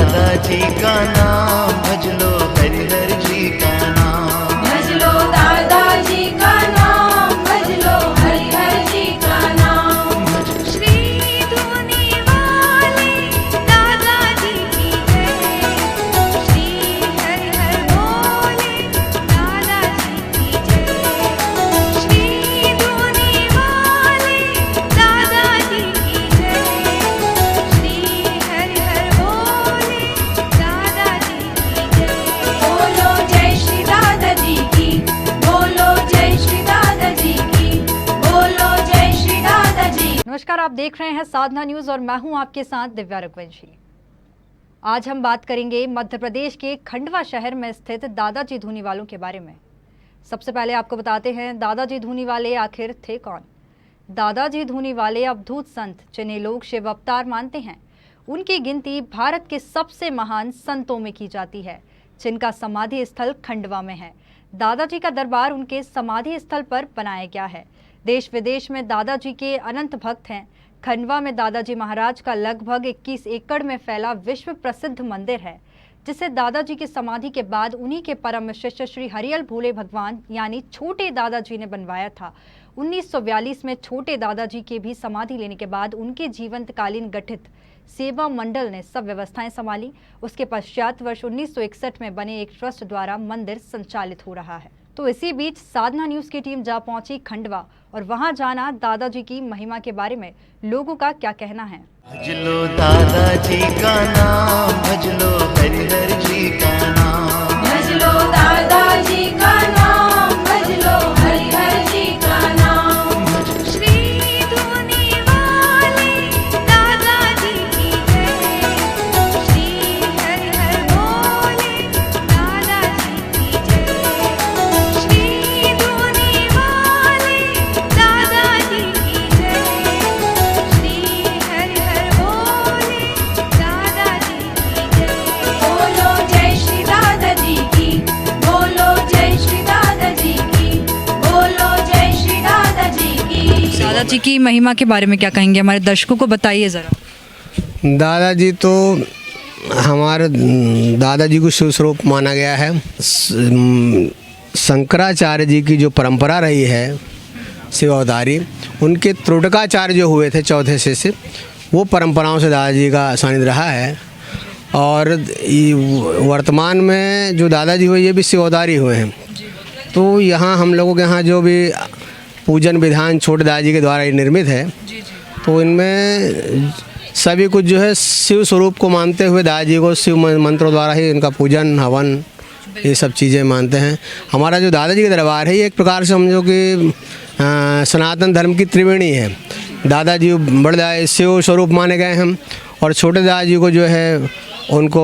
दादाजी का नाम, भज लो हरिहर जी का नाम। भज लो दादाजी का नाम, भज लो हरिहर जी का नाम। श्री धुनी वाले दादाजी की जय, श्री हरिहर बोले दादाजी की जय। श्री धुनी वाले दादाजी की जय, श्री हरिहर बोले दादाजी की जय। बोलो जय श्री दादाजी की, बोलो जय श्री दादाजी की, बोलो जय श्री दादाजी। नमस्कार, आप देख रहे हैं साधना न्यूज और मैं हूं आपके साथ दिव्या रघुवंशी। आज हम बात करेंगे मध्य प्रदेश के खंडवा शहर में स्थित दादाजी धूनीवालों के बारे में। सबसे पहले आपको बताते हैं दादाजी धूनीवाले आखिर थे कौन। दादाजी धूनीवाले अवधूत संत जिन्हें लोग शिव अवतार मानते हैं, उनकी गिनती भारत के सबसे महान संतों में की जाती है, जिनका समाधि स्थल खंडवा में है। दादाजी का दरबार उनके समाधि स्थल पर बनाया गया है। देश विदेश में दादाजी के अनंत भक्त हैं। खंडवा में दादाजी महाराज का लगभग 21 एकड़ में फैला विश्व प्रसिद्ध मंदिर है, जिसे दादाजी की समाधि के बाद उन्हीं के परम शिष्य श्री हरियल भोले भगवान यानी छोटे दादाजी ने बनवाया था। 1942 में छोटे दादाजी के भी समाधि लेने के बाद उनके जीवंतकालीन गठित सेवा मंडल ने सब व्यवस्थाएं संभाली। उसके पश्चात वर्ष 1961 में बने एक ट्रस्ट द्वारा मंदिर संचालित हो रहा है। तो इसी बीच साधना न्यूज की टीम जा पहुंची खंडवा और वहां जाना दादाजी की महिमा के बारे में लोगों का क्या कहना है। भज लो दादाजी का नाम, भज लो हरिहर जी का नाम। भज लो दादाजी का नाम, भज लो हरिहर जी का नाम। श्री धुनी वाले दादाजी की जय, श्री हरिहर बोले दादाजी की जय। श्री धुनी वाले दादाजी की जय, श्री हरिहर बोले दादाजी की जय। बोलो जय श्री दादाजी की, बोलो जय श्री दादाजी की, बोलो जय श्री दादाजी की। दादाजी की महिमा के बारे में क्या कहेंगे, हमारे दर्शकों को बताइए जरा। दादाजी तो हमारे दादाजी को शिव स्वरूप माना गया है। शंकराचार्य जी की जो परंपरा रही है शिव अवतारी, उनके त्रोटकाचार्य जो हुए थे चौथे शिष्य, वो परंपराओं से दादाजी का सानिध्य रहा है। और वर्तमान में जो दादाजी हुए ये भी शिव अवतारी हुए हैं। तो यहाँ हम लोगों के यहाँ जो भी पूजन विधान छोटे दादाजी के द्वारा निर्मित है, तो इनमें सभी कुछ जो है शिव स्वरूप को मानते हुए दादाजी को शिव मंत्रों द्वारा ही इनका पूजन हवन ये सब चीज़ें मानते हैं। हमारा जो दादाजी का दरबार है ये एक प्रकार से समझो कि सनातन धर्म की त्रिवेणी है। दादाजी बड़े शिव स्वरूप माने गए हैं और छोटे दादाजी को जो है उनको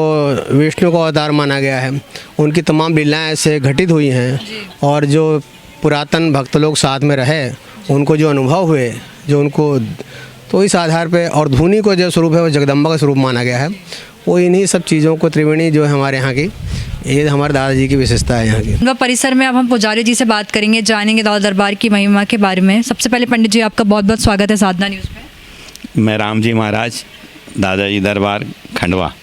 विष्णु का अवतार माना गया है। उनकी तमाम लीलाएँ ऐसे घटित हुई हैं और जो पुरातन भक्त लोग साथ में रहे उनको जो अनुभव हुए जो उनको, तो इस आधार पे और धुनी को जो स्वरूप है वो जगदम्बा का स्वरूप माना गया है। वो इन्हीं सब चीज़ों को त्रिवेणी जो है हमारे यहाँ की, ये हमारे दादाजी की विशेषता है यहाँ की। खंडवा परिसर में अब हम पुजारी जी से बात करेंगे, जानेंगे दादा दरबार की महिमा के बारे में। सबसे पहले पंडित जी आपका बहुत बहुत स्वागत है साधना न्यूज़ में। मैं राम जी महाराज, दादाजी दरबार खंडवा।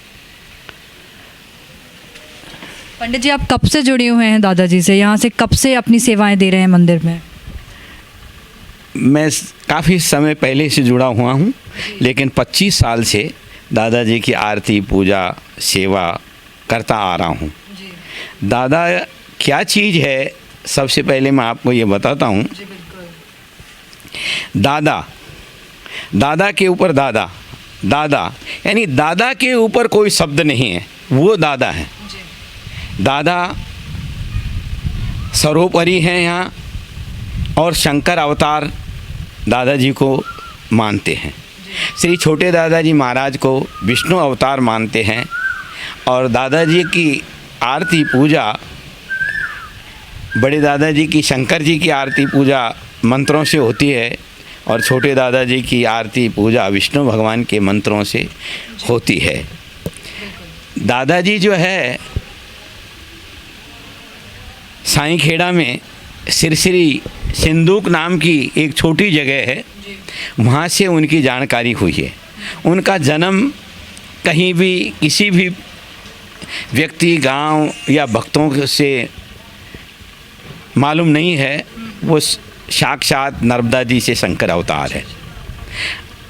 पंडित जी आप कब से जुड़े हुए हैं दादाजी से, यहाँ से कब से अपनी सेवाएं दे रहे हैं मंदिर में? मैं काफ़ी समय पहले से जुड़ा हुआ हूँ, लेकिन 25 साल से दादाजी की आरती पूजा सेवा करता आ रहा हूँ। दादा क्या चीज़ है, सबसे पहले मैं आपको ये बताता हूँ। दादा, दादा के ऊपर दादा, दादा यानी दादा के ऊपर कोई शब्द नहीं है, वो दादा है। दादा सर्वोपरि हैं यहाँ, और शंकर अवतार दादाजी को मानते हैं। श्री छोटे दादाजी महाराज को विष्णु अवतार मानते हैं। और दादाजी की आरती पूजा, बड़े दादाजी की शंकर जी की आरती पूजा मंत्रों से होती है और छोटे दादाजी की आरती पूजा विष्णु भगवान के मंत्रों से होती है। दादाजी जो है साईं खेड़ा में सिरसिरी सिंदूक नाम की एक छोटी जगह है, वहाँ से उनकी जानकारी हुई है। उनका जन्म कहीं भी किसी भी व्यक्ति गांव या भक्तों से मालूम नहीं है, वो साक्षात नर्मदा जी से शंकर अवतार है।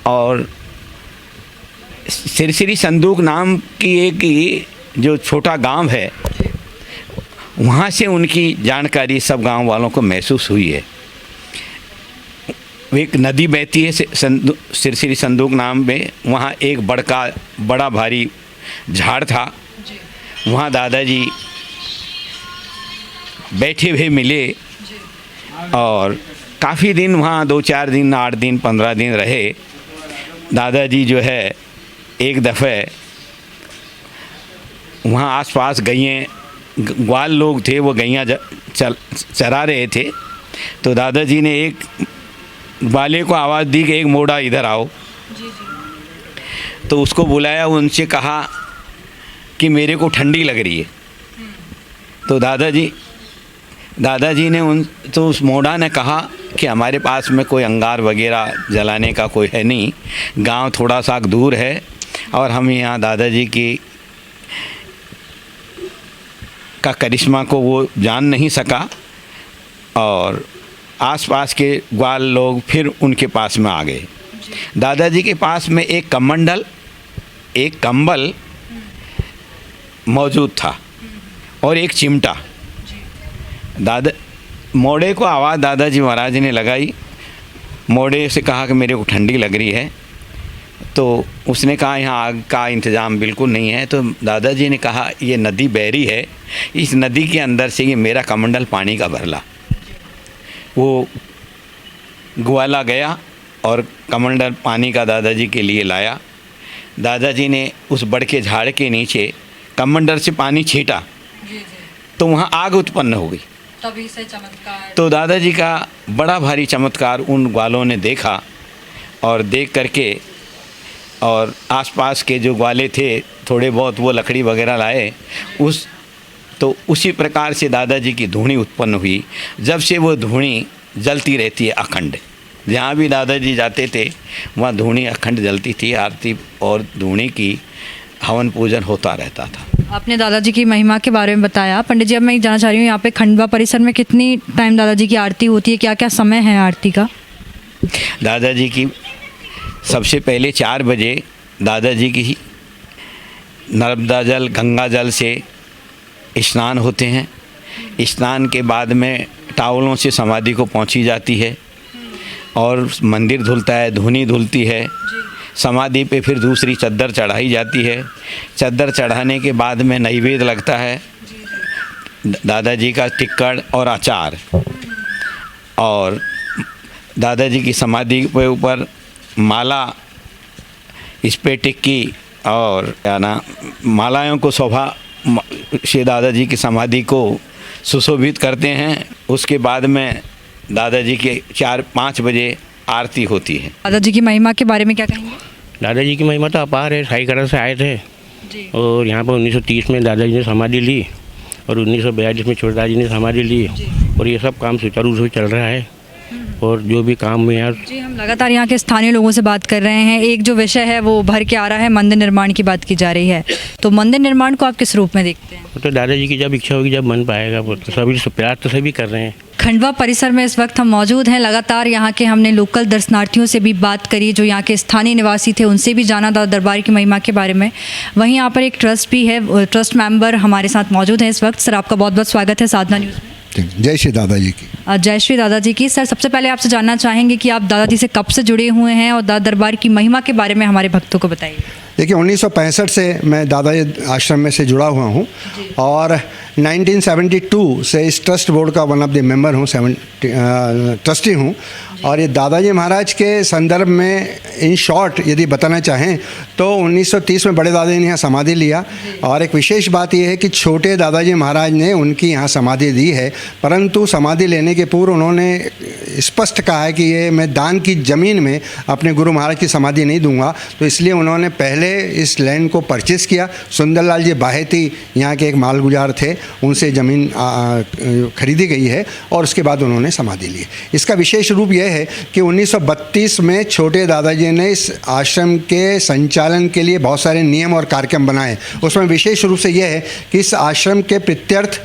और सिरसिरी संदूक नाम की एक जो छोटा गांव है, वहाँ से उनकी जानकारी सब गांव वालों को महसूस हुई है। एक नदी बहती है सिरसिरी संदूक नाम में, वहाँ एक बड़ा भारी झाड़ था, वहाँ दादाजी बैठे हुए मिले और काफ़ी दिन वहाँ 2-4 दिन 8 दिन 15 दिन रहे। दादाजी जो है एक दफ़े वहाँ आसपास ग्वाल लोग थे, वो गैयाँ चरा रहे थे, तो दादाजी ने एक ग्वाले को आवाज़ दी कि एक मोड़ा इधर आओ। तो उसको बुलाया, उनसे कहा कि मेरे को ठंडी लग रही है। तो दादाजी ने उस मोड़ा ने कहा कि हमारे पास में कोई अंगार वगैरह जलाने का कोई है नहीं, गांव थोड़ा सा दूर है और हम यहाँ दादाजी की का करिश्मा को वो जान नहीं सका। और आसपास के ग्वाल लोग फिर उनके पास में आ गए। दादाजी के पास में एक कमंडल, एक कंबल मौजूद था और एक चिमटा। मोड़े को आवाज़ दादाजी महाराज ने लगाई। मोड़े से कहा कि मेरे को ठंडी लग रही है। तो उसने कहा यहाँ आग का इंतज़ाम बिल्कुल नहीं है। तो दादाजी ने कहा ये नदी बहरी है, इस नदी के अंदर से ये मेरा कमंडल पानी का भरला। वो ग्वाला गया और कमंडल पानी का दादाजी के लिए लाया। दादाजी ने उस बड़ के झाड़ के नीचे कमंडल से पानी छींटा तो वहाँ आग उत्पन्न हो गई। तभी से चमत्कार। तो दादाजी का बड़ा भारी चमत्कार उन ग्वालों ने देखा और देख करके और आसपास के जो ग्वाले थे थोड़े बहुत वो लकड़ी वगैरह लाए। उसी प्रकार से दादाजी की धूनी उत्पन्न हुई। जब से वो धूनी जलती रहती है अखंड, जहाँ भी दादाजी जाते थे वहाँ धूनी अखंड जलती थी। आरती और धूनी की हवन पूजन होता रहता था। आपने दादाजी की महिमा के बारे में बताया। पंडित जी, अब मैं जानना चाह रही हूँ, यहाँ पे खंडवा परिसर में कितनी टाइम दादाजी की आरती होती है, क्या क्या समय है आरती का? दादाजी की सबसे पहले 4 बजे दादाजी की नर्मदा जल गंगा जल से स्नान होते हैं। स्नान के बाद में टावलों से समाधि को पहुंची जाती है और मंदिर धुलता है, धुनी धुलती है। समाधि पे फिर दूसरी चद्दर चढ़ाई जाती है। चद्दर चढ़ाने के बाद में नैवेद्य लगता है, दादाजी का टिक्कड़ और अचार। और दादाजी की समाधि के ऊपर माला, इस पे टिक्की और क्या ना मालाओं को शोभा से दादाजी की समाधि को सुशोभित करते हैं। उसके बाद में दादाजी के 4-5 बजे आरती होती है। दादाजी की महिमा के बारे में क्या कहेंगे? दादाजी की महिमा तो अपार है। साईकरण से आए थे और यहाँ पर 1930 में दादाजी ने समाधि ली और 1942 में छोटाजी ने समाधि ली और ये सब काम सुचारू रूप से चल रहा है। और जो भी काम में यार जी, हम लगातार यहाँ के स्थानीय लोगों से बात कर रहे हैं। एक जो विषय है वो भर के आ रहा है, मंदिर निर्माण की बात की जा रही है। तो मंदिर निर्माण को आप किस रूप में देखते हैं? तो दादाजी की जब इच्छा होगी, जब बन पाएगा, वो तो सभी प्रयास तो सभी कर रहे हैं। खंडवा परिसर में इस वक्त हम मौजूद हैं। लगातार यहाँ के हमने लोकल दर्शनार्थियों से भी बात करी, जो यहाँ के स्थानीय निवासी थे, उनसे भी जाना दादा दरबार की महिमा के बारे में। वहीं यहाँ पर एक ट्रस्ट भी है, ट्रस्ट मेंबर हमारे साथ मौजूद हैं इस वक्त। सर, आपका बहुत बहुत स्वागत है साधना न्यूज़ में। जय श्री दादाजी की। जय श्री दादाजी की। सर, सबसे पहले आपसे जानना चाहेंगे कि आप दादाजी से कब से जुड़े हुए हैं और दादा दरबार की महिमा के बारे में हमारे भक्तों को बताइए। देखिए, 1965 से मैं दादाजी आश्रम में से जुड़ा हुआ हूँ और 1972 से इस ट्रस्ट बोर्ड का वन ऑफ द मेंबर हूँ, ट्रस्टी हूँ। और ये दादाजी महाराज के संदर्भ में इन शॉर्ट यदि बताना चाहें तो 1930 में बड़े दादाजी ने यहाँ समाधि लिया। और एक विशेष बात यह है कि छोटे दादाजी महाराज ने उनकी यहाँ समाधि दी है, परंतु समाधि लेने के पूर्व उन्होंने स्पष्ट कहा है कि ये मैं दान की ज़मीन में अपने गुरु महाराज की समाधि नहीं दूंगा, तो इसलिए उन्होंने पहले इस लैंड को परचेज़ किया। सुंदरलाल जी बाहेती यहाँ के एक मालगुजार थे, उनसे ज़मीन खरीदी गई है और उसके बाद उन्होंने समाधि ली। इसका विशेष रूप यह है कि 1932 में छोटे दादाजी ने इस आश्रम के संचालन के लिए बहुत सारे नियम और कार्यक्रम बनाए। उसमें विशेष रूप से यह है कि इस आश्रम के प्रत्यर्थ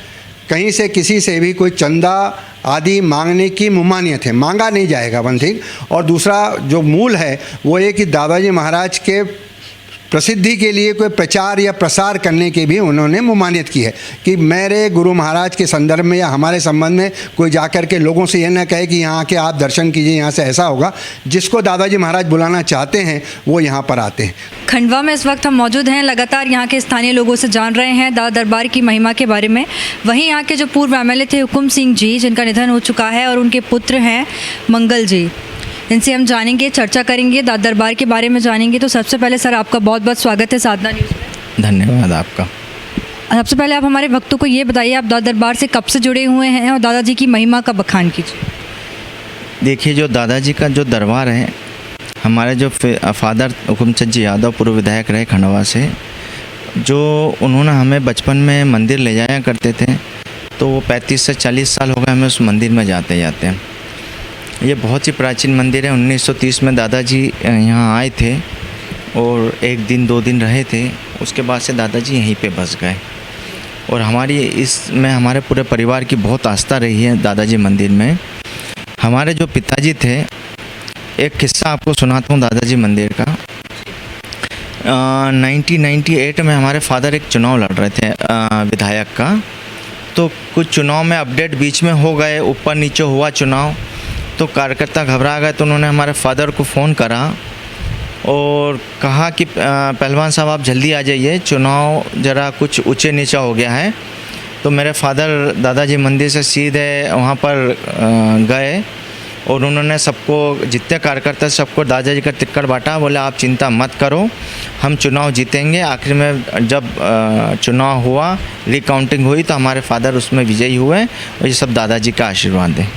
कहीं से किसी से भी कोई चंदा आदि मांगने की ममानियत है, मांगा नहीं जाएगा, वन थिंग। और दूसरा जो मूल है वो ये कि दादाजी महाराज के प्रसिद्धि के लिए कोई प्रचार या प्रसार करने की भी उन्होंने ममानियत की है कि मेरे गुरु महाराज के संदर्भ में या हमारे संबंध में कोई जाकर के लोगों से यह ना कहे कि यहाँ के आप दर्शन कीजिए, यहाँ से ऐसा होगा। जिसको दादाजी महाराज बुलाना चाहते हैं वो यहाँ पर आते हैं। खंडवा में इस वक्त हम मौजूद हैं, लगातार यहाँ के स्थानीय लोगों से जान रहे हैं दादा दरबार की महिमा के बारे में। वहीं यहाँ के जो पूर्व एमएलए थे हुकुम सिंह जी, जिनका निधन हो चुका है, और उनके पुत्र हैं मंगल जी, इनसे हम जानेंगे, चर्चा करेंगे, दादा दरबार के बारे में जानेंगे। तो सबसे पहले सर आपका बहुत बहुत स्वागत है साधना न्यूज़ में। धन्यवाद आपका। सबसे पहले आप हमारे भक्तों को ये बताइए, आप दादा दरबार से कब से जुड़े हुए हैं और दादाजी की महिमा का बखान कीजिए। देखिए, जो दादाजी का जो दरबार है, हमारे जो फादर हुकुमचंद जी यादव पूर्व विधायक रहे खंडवा से, जो उन्होंने हमें बचपन में मंदिर ले जाया करते थे, तो वो 35 से 40 साल हो गए हमें उस मंदिर में जाते जाते। ये बहुत ही प्राचीन मंदिर है। 1930 में दादाजी यहाँ आए थे और 1 दिन 2 दिन रहे थे, उसके बाद से दादाजी यहीं पे बस गए। और हमारी इसमें हमारे पूरे परिवार की बहुत आस्था रही है दादाजी मंदिर में। हमारे जो पिताजी थे, एक किस्सा आपको सुनाता हूँ दादाजी मंदिर का। 1998 में हमारे फादर एक चुनाव लड़ रहे थे विधायक का, तो कुछ चुनाव में अपडेट बीच में हो गए, ऊपर नीचे हुआ चुनाव, तो कार्यकर्ता घबरा गए। तो उन्होंने हमारे फादर को फ़ोन करा और कहा कि पहलवान साहब आप जल्दी आ जाइए, चुनाव ज़रा कुछ ऊंचे नीचा हो गया है। तो मेरे फादर दादाजी मंदिर से सीधे वहाँ पर गए और उन्होंने सबको, जितने कार्यकर्ता सबको दादाजी का टिकट बांटा। बोले आप चिंता मत करो, हम चुनाव जीतेंगे। आखिर में जब चुनाव हुआ, रिकाउंटिंग हुई, तो हमारे फादर उसमें विजयी हुए और ये सब दादाजी का आशीर्वाद है।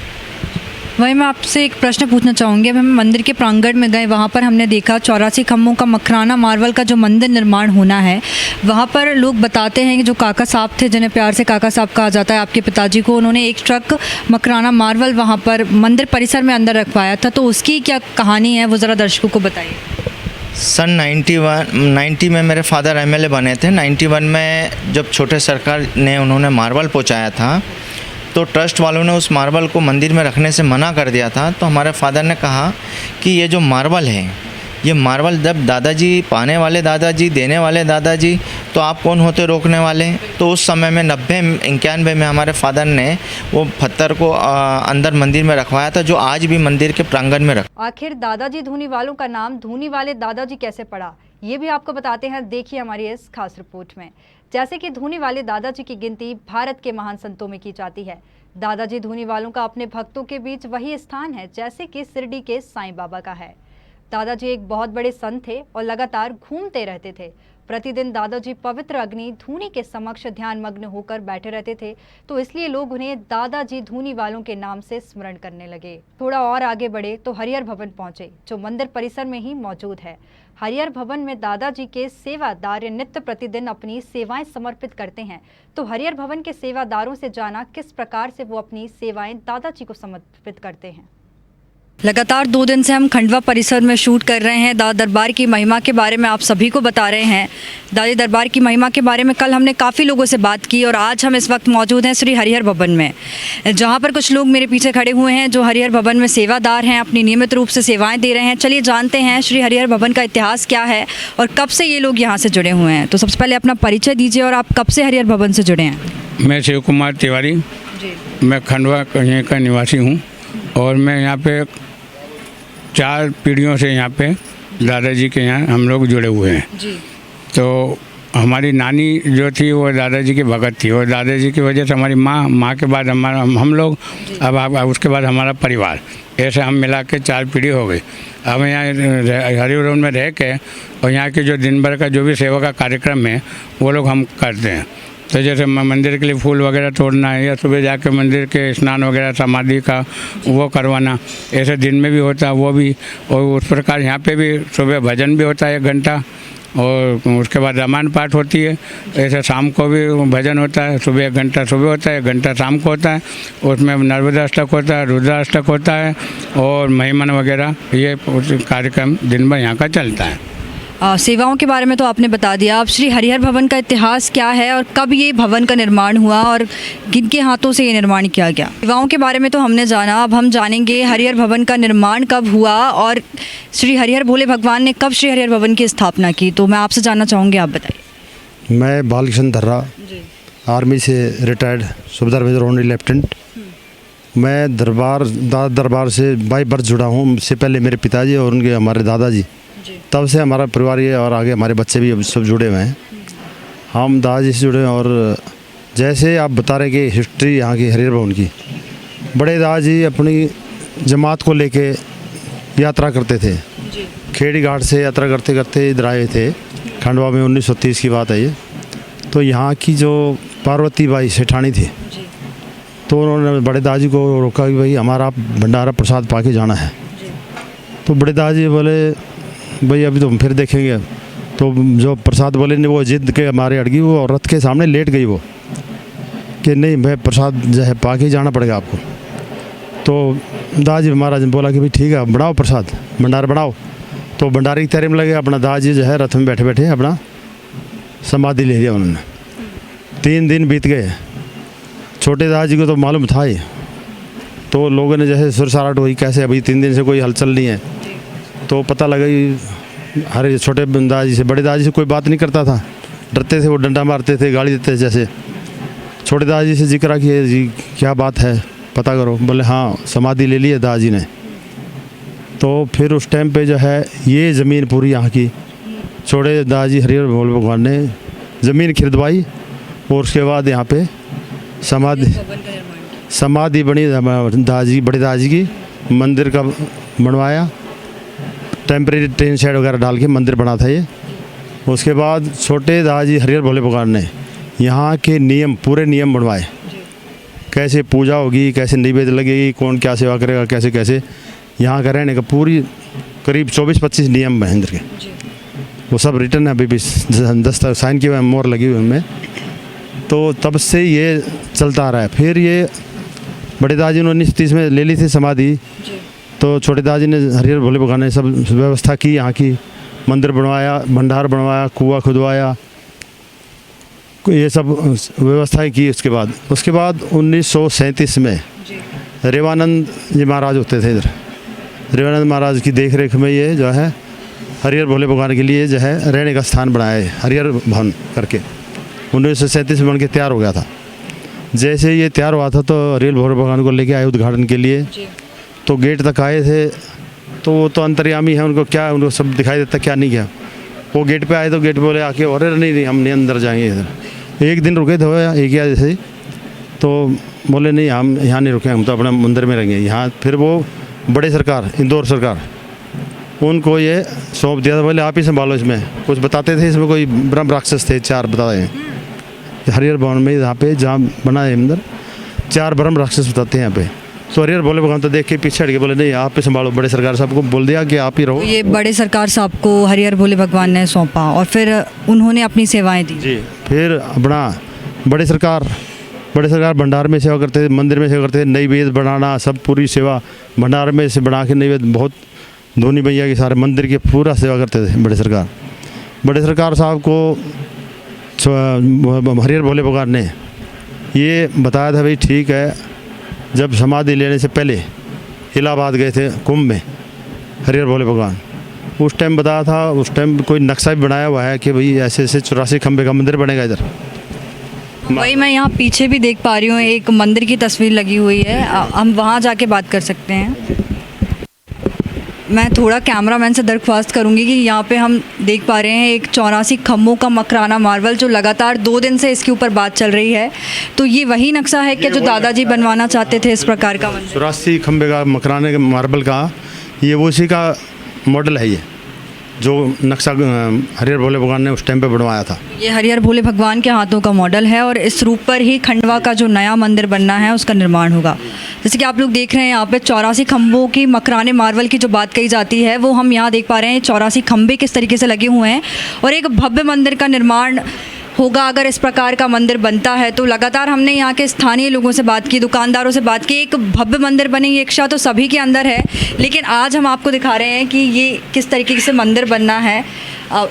वहीं मैं आपसे एक प्रश्न पूछना चाहूँगी। अब हम मंदिर के प्रांगण में गए, वहाँ पर हमने देखा 84 खम्भों का मकराना मार्बल का जो मंदिर निर्माण होना है, वहाँ पर लोग बताते हैं कि जो काका साहब थे, जिन्हें प्यार से काका साहब कहा जाता है, आपके पिताजी को, उन्होंने 1 ट्रक मकराना मार्बल वहाँ पर मंदिर परिसर में अंदर रखवाया था। तो उसकी क्या कहानी है, वो ज़रा दर्शकों को बताइए। सन 90 में मेरे फादर एमएलए बने थे। 91 में जब छोटे सरकार ने उन्होंने मार्बल पहुँचाया था, तो ट्रस्ट वालों ने उस मार्बल को मंदिर में रखने से मना कर दिया था। तो हमारे फादर ने कहा कि ये जो मार्बल है, ये मार्बल जब दादाजी पाने वाले, दादाजी देने वाले, दादाजी, तो आप कौन होते रोकने वाले। तो उस समय में 90-91 में हमारे फादर ने वो पत्थर को अंदर मंदिर में रखवाया था, जो आज भी मंदिर के प्रांगण में रख। आखिर दादाजी धूनी वालों का नाम धूनी वाले दादाजी कैसे पड़ा, ये भी आपको बताते हैं, देखिए हमारी इस खास रिपोर्ट में। जैसे कि धूनी वाले दादाजी की गिनती भारत के महान संतों में की जाती है। दादाजी धूनी वालों का अपने भक्तों के बीच वही स्थान है जैसे कि शिरडी के साईं बाबा का है। दादाजी एक बहुत बड़े संत थे और लगातार घूमते रहते थे। प्रतिदिन दादाजी पवित्र अग्नि धूनी के समक्ष ध्यान मग्न होकर बैठे रहते थे, तो इसलिए लोग उन्हें दादाजी धूनी वालों के नाम से स्मरण करने लगे। थोड़ा और आगे बढ़े तो हरिहर भवन पहुंचे, जो मंदिर परिसर में ही मौजूद है। हरिहर भवन में दादाजी के सेवादार नित्य प्रतिदिन अपनी सेवाएं समर्पित करते हैं। तो हरिहर भवन के सेवादारों से जाना किस प्रकार से वो अपनी सेवाएं दादाजी को समर्पित करते हैं। लगातार 2 दिन से हम खंडवा परिसर में शूट कर रहे हैं। दादा दरबार की महिमा के बारे में आप सभी को बता रहे हैं। दादा दरबार की महिमा के बारे में कल हमने काफ़ी लोगों से बात की और आज हम इस वक्त मौजूद हैं श्री हरिहर भवन में, जहां पर कुछ लोग मेरे पीछे खड़े हुए हैं जो हरिहर भवन में सेवादार हैं, अपनी नियमित रूप से सेवाएं दे रहे हैं। चलिए जानते हैं श्री हरिहर भवन का इतिहास क्या है और कब से ये लोग यहाँ से जुड़े हुए हैं। तो सबसे पहले अपना परिचय दीजिए और आप कब से हरिहर भवन से जुड़े हैं। मैं शिव कुमार तिवारी, मैं खंडवा का निवासी हूँ और मैं यहाँ पे 4 पीढ़ियों से यहाँ पे दादाजी के यहाँ हम लोग जुड़े हुए हैं जी। तो हमारी नानी जो थी वो दादाजी की भगत थी और दादाजी की वजह से हमारी माँ के बाद हमारा हम लोग, अब उसके बाद हमारा परिवार, ऐसे हम मिला के 4 पीढ़ी हो गई। अब यहाँ हरिहर भवन में रह के और यहाँ के जो दिन भर का जो भी सेवा का कार्यक्रम है वो लोग हम करते हैं। तो जैसे मंदिर के लिए फूल वगैरह तोड़ना है या सुबह जाके मंदिर के स्नान वगैरह समाधि का वो करवाना, ऐसे दिन में भी होता है वो भी। और उस प्रकार यहाँ पे भी सुबह भजन भी होता है 1 घंटा, और उसके बाद रामायण पाठ होती है। ऐसे शाम को भी भजन होता है, सुबह 1 घंटा सुबह होता है, 1 घंटा शाम को होता है। उसमें नर्मदा अष्टक होता है, रुद्राष्टक होता है और महिमन वगैरह, ये कार्यक्रम दिन भर यहाँ का चलता है। सेवाओं के बारे में तो आपने बता दिया। अब श्री हरिहर भवन का इतिहास क्या है और कब ये भवन का निर्माण हुआ और किनके हाथों से ये निर्माण किया गया? सेवाओं के बारे में तो हमने जाना, अब हम जानेंगे हरिहर भवन का निर्माण कब हुआ और श्री हरिहर भोले भगवान ने कब श्री हरिहर भवन की स्थापना की। तो मैं आपसे जानना चाहूँगी, आप बताइए। मैं बालकृष्ण धर्रा, आर्मी से रिटायर्ड सुबेदार मेजर ऑनरी लेफ्टिनेंट। मैं दरबार से बाई बर्थ जुड़ा हूँ। उससे पहले मेरे पिताजी और उनके हमारे दादाजी, तब से हमारा परिवार ये और आगे हमारे बच्चे भी अब सब जुड़े हुए हैं। हम दादाजी से जुड़े हैं। और जैसे आप बता रहे कि हिस्ट्री यहाँ की हरिहर भवन की, बड़े दादाजी अपनी जमात को लेके यात्रा करते थे। खेड़ी घाट से यात्रा करते करते इधर आए थे खंडवा में। 1930 की बात है ये। तो यहाँ की जो पार्वती बाई सेठानी थी, तो उन्होंने बड़े दादाजी को रोका कि भाई हमारा भंडारा प्रसाद पा के जाना है। तो बड़े दादाजी बोले भाई अभी तो हम फिर देखेंगे। तो जो प्रसाद बोले ने वो जिद के हमारे अड़गी, वो और रथ के सामने लेट गई वो कि नहीं मैं प्रसाद जो है पा के जाना पड़ेगा आपको। तो दादाजी महाराज ने बोला कि भाई ठीक है बढ़ाओ प्रसाद, भंडारा बढ़ाओ। तो भंडारे की तैयारी में लगे। अपना दादाजी जो है रथ में बैठे बैठे अपना समाधि ले लिया उन्होंने। 3 दिन बीत गए। छोटे दादाजी को तो मालूम था ही, तो लोगों ने जैसे सुरसाराट हुई कैसे अभी 3 दिन से कोई हलचल नहीं है। तो पता लगा हर छोटे दादाजी से बड़े दादाजी से कोई बात नहीं करता था, डरते थे, वो डंडा मारते थे, गाली देते थे। जैसे छोटे दादाजी से जिक्र किया जी क्या बात है पता करो। बोले हाँ समाधि ले ली है दादाजी ने। तो फिर उस टाइम पे जो है ये ज़मीन पूरी यहाँ की छोटे दादाजी हरिहर भोले भगवान ने ज़मीन खरीदवाई और उसके बाद यहाँ पे समाधि बनी दादाजी बड़े दादाजी की। मंदिर का बनवाया, टेम्परेरी टेन शेड वगैरह डाल के मंदिर बना था ये। उसके बाद छोटे दादाजी हरिहर भोले भगवान ने यहाँ के नियम पूरे नियम बनवाए, कैसे पूजा होगी, कैसे नैवेद्य लगेगी, कौन क्या सेवा करेगा, कैसे कैसे यहाँ का रहने का पूरी करीब 24-25 नियम है मंदिर के। वो सब रिटर्न है अभी भी, दस्तखत साइन किए हुए मोहर लगी हुई उनमें। तो तब से ये चलता आ रहा है। फिर ये बड़े दादाजी ने 1930 में ले ली थी समाधि। तो छोटे दादाजी ने हरिहर भोले भगवान ने सब व्यवस्था की, यहाँ की मंदिर बनवाया, भंडार बनवाया, कुआं खुदवाया, ये सब व्यवस्थाएं की। उसके बाद 1937 में रेवानंद जी महाराज होते थे इधर। रेवानंद महाराज की देख रेख में ये जो है हरिहर भोले भगवान के लिए जो है रहने का स्थान बनाया है हरिहर भवन करके। 1937 में बन के तैयार हो गया था। जैसे ये तैयार हुआ था तो हरिहर भोले भगवान को लेके आए उद्घाटन के लिए। तो गेट तक आए थे, तो वो तो अंतर्यामी है, उनको क्या उनको सब दिखाई देता क्या नहीं क्या। वो गेट पे आए तो गेट बोले आके अरे नहीं हम नहीं अंदर जाएंगे इधर। एक दिन रुके थे एक या जैसे ही, तो बोले नहीं हम यहाँ नहीं रुके, हम तो अपने मंदिर में रहेंगे यहाँ। फिर वो बड़े सरकार इंदौर सरकार उनको ये सौंप दिया था, बोले आप ही संभालो। इसमें कुछ बताते थे, इसमें कोई ब्रह्म राक्षस थे 4 बताए हैं हरिहर भवन में, यहाँ पे जहाँ बना है मंदिर 4 ब्रह्म राक्षस बताते हैं यहाँ पे। तो हरिहर भोले भगवान तो देख के पीछे हट के बोले नहीं आप ही संभालो। बड़े सरकार साहब को बोल दिया कि आप ही रहो। ये बड़े सरकार साहब को हरिहर भोले भगवान ने सौंपा और फिर उन्होंने अपनी सेवाएं दी। जी फिर अपना बड़े सरकार भंडार में सेवा करते थे, मंदिर में सेवा करते थे, नैवेद्य बनाना सब पूरी सेवा भंडार में से बना के नैवेद्य बहुत धोनी भैया के सारे मंदिर की पूरा सेवा करते थे बड़े सरकार साहब को हरिहर भोले भगवान ने ये बताया था भाई ठीक है। जब समाधि लेने से पहले इलाहाबाद गए थे कुंभ में हरिहर भोले भगवान, उस टाइम बताया था, उस टाइम कोई नक्शा भी बनाया हुआ है कि भाई ऐसे ऐसे 84 खंबे का मंदिर बनेगा इधर। वही मैं यहाँ पीछे भी देख पा रही हूँ एक मंदिर की तस्वीर लगी हुई है, हम वहाँ जाके बात कर सकते हैं। मैं थोड़ा कैमरामैन से दरख्वास्त करूंगी कि यहाँ पे हम देख पा रहे हैं एक 84 खम्भों का मकराना मार्बल जो लगातार 2 दिन से इसके ऊपर बात चल रही है। तो ये वही नक्शा है क्या जो दादाजी बनवाना चाहते थे इस प्रकार का मंदिर? 84 खंबे का मकराने के मार्बल का ये वो उसी का मॉडल है। जो नक्शा हरिहर भोले भगवान ने उस टाइम पे बनवाया था। ये हरिहर भोले भगवान के हाथों का मॉडल है और इस रूप पर ही खंडवा का जो नया मंदिर बनना है उसका निर्माण होगा। जैसे कि आप लोग देख रहे हैं यहाँ पे 84 खंभों की मकराने मार्बल की जो बात कही जाती है वो हम यहाँ देख पा रहे हैं। 84 खंभे किस तरीके से लगे हुए हैं और एक भव्य मंदिर का निर्माण होगा। अगर इस प्रकार का मंदिर बनता है तो लगातार हमने यहाँ के स्थानीय लोगों से बात की, दुकानदारों से बात की, एक भव्य मंदिर बने ये इच्छा तो सभी के अंदर है, लेकिन आज हम आपको दिखा रहे हैं कि ये किस तरीके से मंदिर बनना है।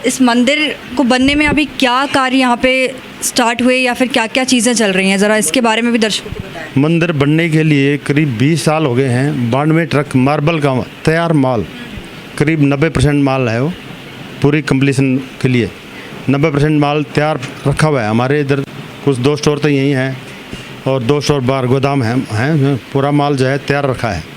इस मंदिर को बनने में अभी क्या कार्य यहाँ पे स्टार्ट हुए या फिर क्या क्या चीज़ें चल रही हैं, ज़रा इसके बारे में भी दर्शकों को बताएं। मंदिर बनने के लिए करीब 20 साल हो गए हैं। 92 ट्रक मार्बल का तैयार माल, करीब 90% माल है वो पूरी कंप्लीशन के लिए। 90% माल तैयार रखा हुआ है। हमारे इधर कुछ 2 स्टोर तो यही हैं और 2 स्टोर बाहर गोदाम हैं। पूरा माल जो है तैयार रखा है।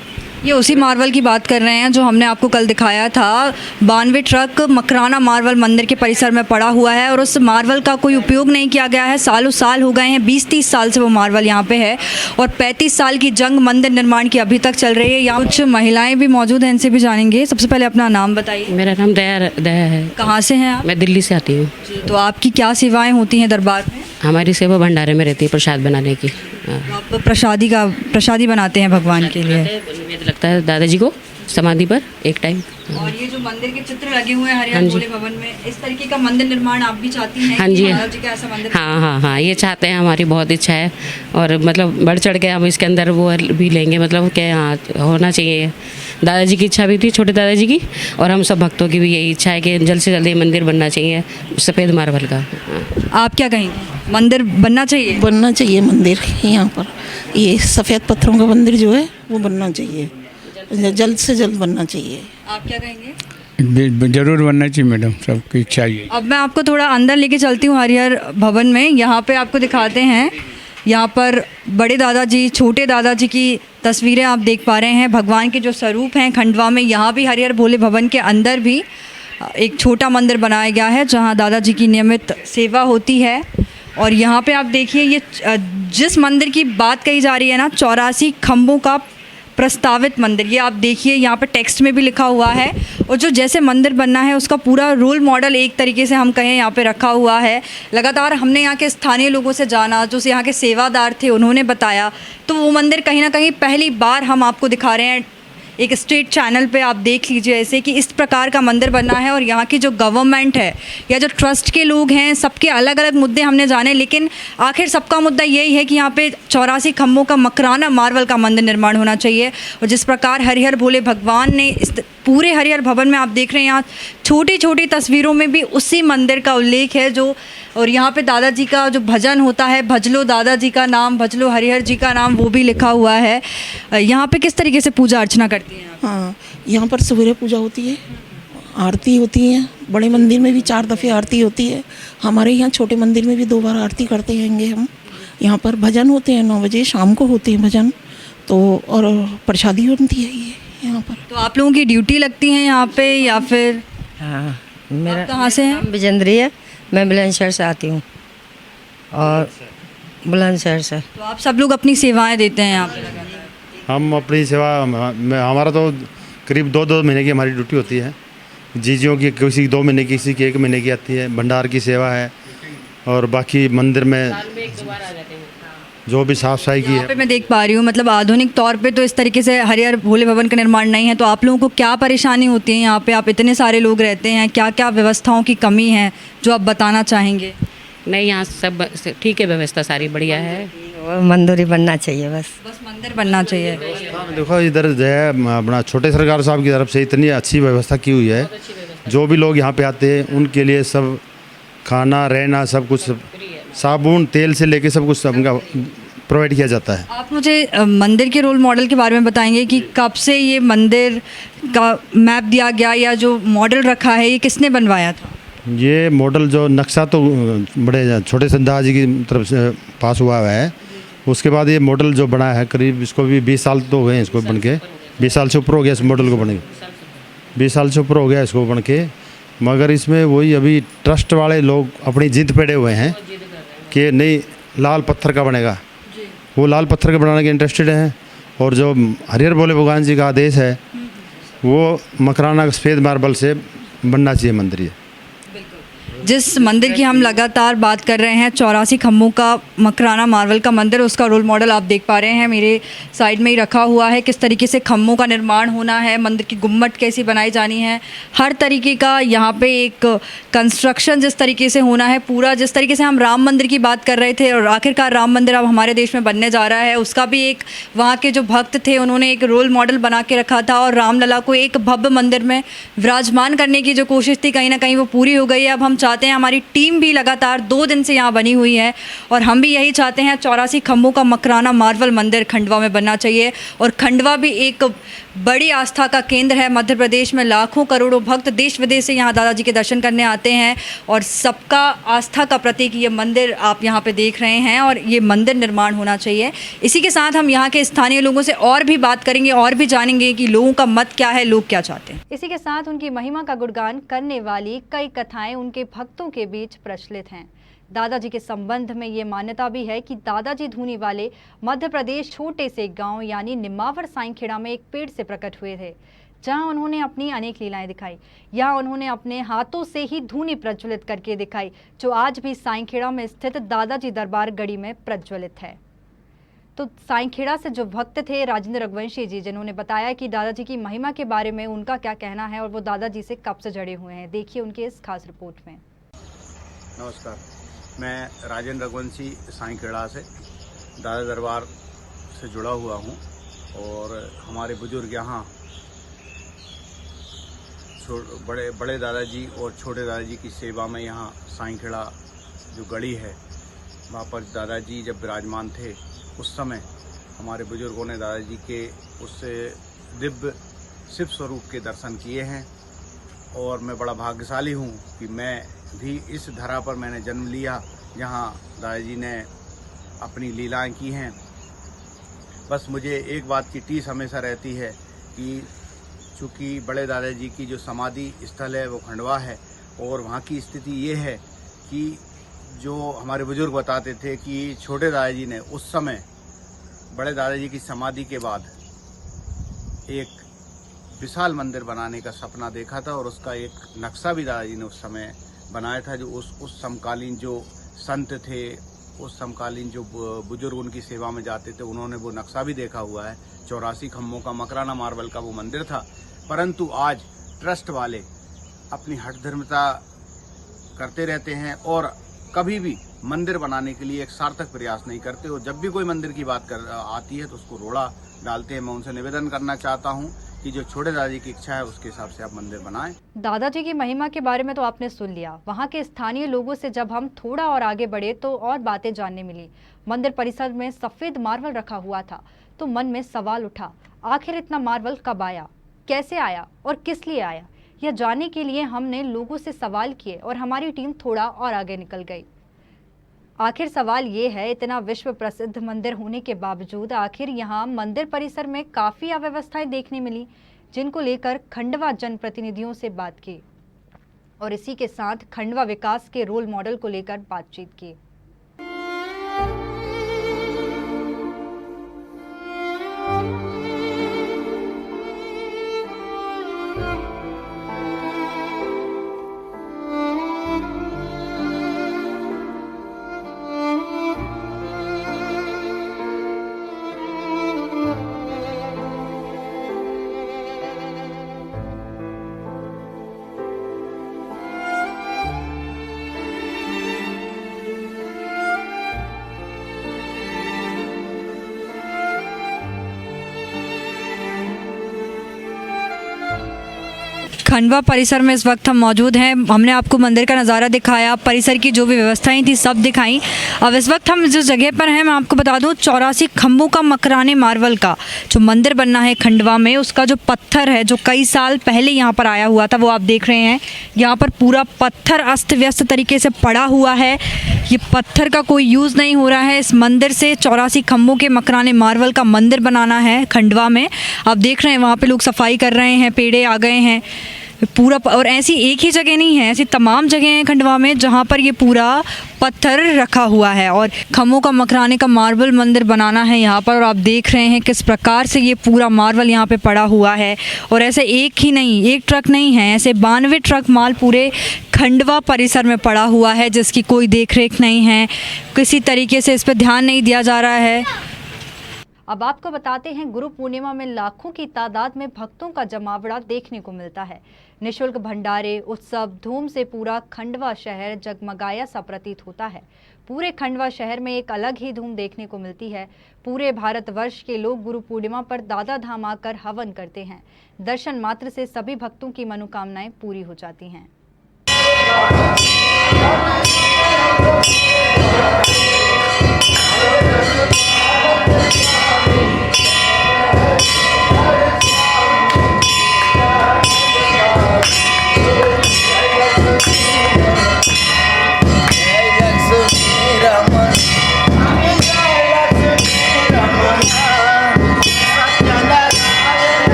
ये उसी मार्बल की बात कर रहे हैं जो हमने आपको कल दिखाया था। 92 ट्रक मकराना मार्बल मंदिर के परिसर में पड़ा हुआ है और उस मार्बल का कोई उपयोग नहीं किया गया है। सालों साल हो गए हैं, 20-30 साल से वो मार्बल यहाँ पे है और 35 साल की जंग मंदिर निर्माण की अभी तक चल रही है। यहाँ कुछ महिलाएं भी मौजूद हैं, इनसे भी जानेंगे। सबसे पहले अपना नाम बताइए। मेरा नाम दया है। कहाँ से हैं आप? मैं दिल्ली से आती हूँ। तो आपकी क्या सेवाएँ होती हैं दरबार में? हमारी सेवा भंडारे में रहती है प्रसाद बनाने की। आप प्रसादी बनाते हैं भगवान के लिए? नैवेद्य लगता है दादाजी को समाधि पर एक टाइम। और ये जो मंदिर के चित्र लगे हुए हैं हरिहर भोले भवन में, इस तरीके का मंदिर निर्माण आप भी चाहती हैं? हाँ जी, महाराज जी का ऐसा मंदिर? हाँ, ये चाहते हैं, हमारी बहुत इच्छा है और मतलब बढ़ चढ़ के हम इसके अंदर वो भी लेंगे, मतलब कि हाँ होना चाहिए। दादाजी की इच्छा भी थी, छोटे दादाजी की, और हम सब भक्तों की भी यही इच्छा है कि जल्द से जल्द ये मंदिर बनना चाहिए सफ़ेद मार्बल का। आप क्या कहेंगे, मंदिर बनना चाहिए? बनना चाहिए मंदिर यहाँ पर। ये सफ़ेद पत्थरों का मंदिर जो है वो बनना चाहिए, जल्द से जल्द बनना चाहिए। आप क्या कहेंगे? जरूर बनना चाहिए मैडम, सबकी इच्छा है। अब मैं आपको थोड़ा अंदर लेके चलती हूँ हरिहर भवन में। यहाँ पे आपको दिखाते हैं, यहाँ पर बड़े दादाजी, छोटे दादाजी की तस्वीरें आप देख पा रहे हैं। भगवान के जो स्वरूप हैं खंडवा में, यहाँ भी हरिहर भोले भवन के अंदर भी एक छोटा मंदिर बनाया गया है जहाँ दादाजी की नियमित सेवा होती है। और यहाँ पे आप देखिए, ये जिस मंदिर की बात कही जा रही है ना, 84 खंभों का प्रस्तावित मंदिर, ये आप देखिए यहाँ पर टेक्स्ट में भी लिखा हुआ है। और जो जैसे मंदिर बनना है उसका पूरा रोल मॉडल एक तरीके से हम कहें यहाँ पे रखा हुआ है। लगातार हमने यहाँ के स्थानीय लोगों से जाना, जो यहाँ के सेवादार थे उन्होंने बताया, तो वो मंदिर कहीं ना कहीं पहली बार हम आपको दिखा रहे हैं एक स्टेट चैनल पे। आप देख लीजिए ऐसे कि इस प्रकार का मंदिर बनना है। और यहाँ की जो गवर्नमेंट है या जो ट्रस्ट के लोग हैं, सबके अलग अलग मुद्दे हमने जाने, लेकिन आखिर सबका मुद्दा यही है कि यहाँ पे 84 खंभों का मकराना मार्बल का मंदिर निर्माण होना चाहिए। और जिस प्रकार हरिहर भोले भगवान ने इस पूरे हरिहर भवन में आप देख रहे हैं, यहाँ छोटी छोटी तस्वीरों में भी उसी मंदिर का उल्लेख है जो। और यहाँ पे दादाजी का जो भजन होता है, भजलो दादाजी का नाम, भजलो हरिहर जी का नाम, वो भी लिखा हुआ है। यहाँ पे किस तरीके से पूजा अर्चना करती हैं आप? हाँ, यहाँ पर सवेरे पूजा होती है, आरती होती है। बड़े मंदिर में भी 4 दफ़े आरती होती है। हमारे यहाँ छोटे मंदिर में भी 2 बार आरती करते रहेंगे हम। यहाँ पर भजन होते हैं 9 बजे शाम को होते हैं भजन, तो और प्रसादी होती है ये यहाँ पर। तो आप लोगों की ड्यूटी लगती है यहाँ पे या फिर? हाँ, मेरा कहाँ से हैं? विजेंद्री है, मैं बुलंदशहर से आती हूँ और बुलंदशहर से। तो आप सब लोग अपनी सेवाएं देते हैं यहाँ पे? हम अपनी सेवा हमारा तो करीब 2-2 महीने की हमारी ड्यूटी होती है। जीजियों की किसी 2 महीने की, किसी की 1 महीने की आती है। भंडार की सेवा है और बाकी मंदिर में जो भी साफ सफाई की है। पे मैं देख पा रही हूँ, मतलब आधुनिक तौर पे तो इस तरीके से हरिहर भोले भवन का निर्माण नहीं है। तो आप लोगों को क्या परेशानी होती है यहाँ पे? आप इतने सारे लोग रहते हैं, क्या क्या व्यवस्थाओं की कमी है जो आप बताना चाहेंगे? नहीं, यहाँ सब ठीक है, व्यवस्था सारी बढ़िया है। मंदिर बनना चाहिए, बस मंदिर बनना चाहिए। देखो इधर जो है अपना छोटे सरकार साहब की तरफ से इतनी अच्छी व्यवस्था की हुई है। जो भी लोग यहाँ पे आते हैं उनके लिए सब खाना रहना सब कुछ, साबुन तेल से लेके सब कुछ सबका प्रोवाइड किया जाता है। आप मुझे मंदिर के रोल मॉडल के बारे में बताएंगे कि कब से ये मंदिर का मैप दिया गया या जो मॉडल रखा है ये किसने बनवाया था? ये मॉडल जो नक्शा तो बड़े छोटे संधा जी की तरफ से पास हुआ है। उसके बाद ये मॉडल जो बना है, करीब इसको भी 20 साल तो हुए हैं इसको बन के। 20 साल से ऊपर हो गया इस मॉडल को बने, 20 साल से ऊपर हो गया इसको बन के। मगर इसमें वही अभी ट्रस्ट वाले लोग अपनी जिद पेड़े हुए हैं कि नहीं लाल पत्थर का बनेगा। वो लाल पत्थर का बनाने के इंटरेस्टेड हैं। और जो हरिहर भोले भगवान जी का आदेश है वो मकराना सफ़ेद मार्बल से बनना चाहिए मंदिर ये। जिस मंदिर की हम लगातार बात कर रहे हैं 84 खम्भों का मकराना मार्बल का मंदिर, उसका रोल मॉडल आप देख पा रहे हैं मेरे साइड में ही रखा हुआ है। किस तरीके से खम्भों का निर्माण होना है, मंदिर की गुम्मट कैसी बनाई जानी है, हर तरीके का यहाँ पे एक कंस्ट्रक्शन जिस तरीके से होना है पूरा, जिस तरीके से हम राम मंदिर की बात कर रहे थे और आखिरकार राम मंदिर अब हमारे देश में बनने जा रहा है, उसका भी एक वहाँ के जो भक्त थे उन्होंने एक रोल मॉडल बना के रखा था और रामलला को एक भव्य मंदिर में विराजमान करने की जो कोशिश थी कहीं ना कहीं वो पूरी हो गई है। अब हम चाहते हैं, हमारी टीम भी लगातार 2 दिन से यहाँ बनी हुई है और हम भी यही चाहते हैं 84 खम्भों का मकराना मार्बल मंदिर खंडवा में बनना चाहिए। और खंडवा भी एक बड़ी आस्था का केंद्र है। मध्य प्रदेश में लाखों करोड़ों भक्त देश विदेश से यहाँ दादाजी के दर्शन करने आते हैं और सबका आस्था का प्रतीक ये मंदिर आप यहाँ पे देख रहे हैं और ये मंदिर निर्माण होना चाहिए। इसी के साथ हम यहाँ के स्थानीय लोगों से और भी बात करेंगे और भी जानेंगे कि लोगों का मत क्या है, लोग क्या चाहते हैं। इसी के साथ उनकी महिमा का गुणगान करने वाली कई कथाएं उनके भक्तों के बीच प्रचलित हैं। दादाजी के संबंध में ये मान्यता भी है कि दादाजी धूनी वाले मध्य प्रदेश छोटे से गांव यानी निमावर साईंखेड़ा में एक पेड़ से प्रकट हुए थे, जहां उन्होंने अपनी अनेक लीलाएं दिखाई। यहाँ उन्होंने अपने हाथों से ही धूनी प्रज्वलित करके दिखाई, जो आज भी साईंखेड़ा में स्थित दादाजी दरबार गढ़ी में प्रज्वलित है। तो साईंखेड़ा से जो भक्त थे राजेंद्र रघुवंशी जी, जिन्होंने बताया कि दादाजी की महिमा के बारे में उनका क्या कहना है और वो दादाजी से कब से जुड़े हुए हैं। देखिए उनकी इस खास रिपोर्ट में। नमस्कार, मैं राजेंद्र रघुवंशी साईंखेड़ा से दादा दरबार से जुड़ा हुआ हूँ और हमारे बुजुर्ग यहाँ बड़े दादाजी और छोटे दादाजी की सेवा में यहाँ साईंखेड़ा जो गढ़ी है वहाँ पर दादाजी जब विराजमान थे उस समय हमारे बुजुर्गों ने दादाजी के उससे दिव्य शिव स्वरूप के दर्शन किए हैं और मैं बड़ा भाग्यशाली हूँ कि मैं भी इस धरा पर मैंने जन्म लिया जहाँ दादाजी ने अपनी लीलाएं की हैं। बस मुझे एक बात की टीस हमेशा रहती है कि चूँकि बड़े दादाजी की जो समाधि स्थल है वो खंडवा है और वहाँ की स्थिति ये है कि जो हमारे बुजुर्ग बताते थे कि छोटे दादाजी ने उस समय बड़े दादाजी की समाधि के बाद एक विशाल मंदिर बनाने का सपना देखा था और उसका एक नक्शा भी दादाजी ने उस समय बनाया था। जो उस समकालीन जो संत थे, उस समकालीन जो बुजुर्ग उनकी सेवा में जाते थे, उन्होंने वो नक्शा भी देखा हुआ है। 84 खम्भों का मकराना मार्बल का वो मंदिर था। परंतु आज ट्रस्ट वाले अपनी हठधर्मिता करते रहते हैं और कभी भी मंदिर बनाने के लिए एक सार्थक प्रयास नहीं करते और जब भी कोई मंदिर की बात आती है तो उसको रोड़ा डालते हैं। मैं उनसे निवेदन करना चाहता हूं कि जो छोटे दादाजी की इच्छा है उसके हिसाब से आप मंदिर बनाएं। दादाजी की महिमा के बारे में तो आपने सुन लिया। वहां के स्थानीय लोगों से जब हम थोड़ा और आगे बढ़े तो और बातें जानने मिली। मंदिर परिसर में सफेद मार्बल रखा हुआ था तो मन में सवाल उठा, आखिर इतना मार्बल कब आया, कैसे आया और किस लिए आया। यह जानने के लिए हमने लोगों से सवाल किए और हमारी टीम थोड़ा और आगे निकल गई। आखिर सवाल ये है, इतना विश्व प्रसिद्ध मंदिर होने के बावजूद आखिर यहाँ मंदिर परिसर में काफ़ी अव्यवस्थाएं देखने मिली, जिनको लेकर खंडवा जनप्रतिनिधियों से बात की और इसी के साथ खंडवा विकास के रोल मॉडल को लेकर बातचीत की। खंडवा परिसर में इस वक्त हम मौजूद हैं। हमने आपको मंदिर का नज़ारा दिखाया, परिसर की जो भी व्यवस्थाएं थी सब दिखाई। अब इस वक्त हम जिस जगह पर हैं मैं आपको बता दूं 84 खम्भों का मकराने मार्बल का जो मंदिर बनना है खंडवा में, उसका जो पत्थर है जो कई साल पहले यहाँ पर आया हुआ था वो आप देख रहे हैं। यहाँ पर पूरा पत्थर अस्त व्यस्त तरीके से पड़ा हुआ है। ये पत्थर का कोई यूज़ नहीं हो रहा है। इस मंदिर से 84 खम्भों के मकराने मार्बल का मंदिर बनाना है खंडवा में। आप देख रहे हैं वहाँ पे लोग सफाई कर रहे हैं, पेड़े आ गए हैं। पूरा और ऐसी एक ही जगह नहीं है, ऐसी तमाम जगह हैं खंडवा में जहाँ पर ये पूरा पत्थर रखा हुआ है और खम्भों का मकराने का मार्बल मंदिर बनाना है यहाँ पर। और आप देख रहे हैं किस प्रकार से ये पूरा मार्बल यहाँ पे पड़ा हुआ है। और ऐसे एक ही नहीं, एक ट्रक नहीं है, ऐसे 92 ट्रक माल पूरे खंडवा परिसर में पड़ा हुआ है जिसकी कोई देखरेख नहीं है, किसी तरीके से इस पर ध्यान नहीं दिया जा रहा है। अब आपको बताते हैं, गुरु पूर्णिमा में लाखों की तादाद में भक्तों का जमावड़ा देखने को मिलता है। निःशुल्क भंडारे, उत्सव, धूम से पूरा खंडवा शहर जगमगाया सा प्रतीत होता है। पूरे खंडवा शहर में एक अलग ही धूम देखने को मिलती है। पूरे भारतवर्ष के लोग गुरु पूर्णिमा पर दादा धाम आकर हवन करते हैं। दर्शन मात्र से सभी भक्तों की मनोकामनाएं पूरी हो जाती हैं।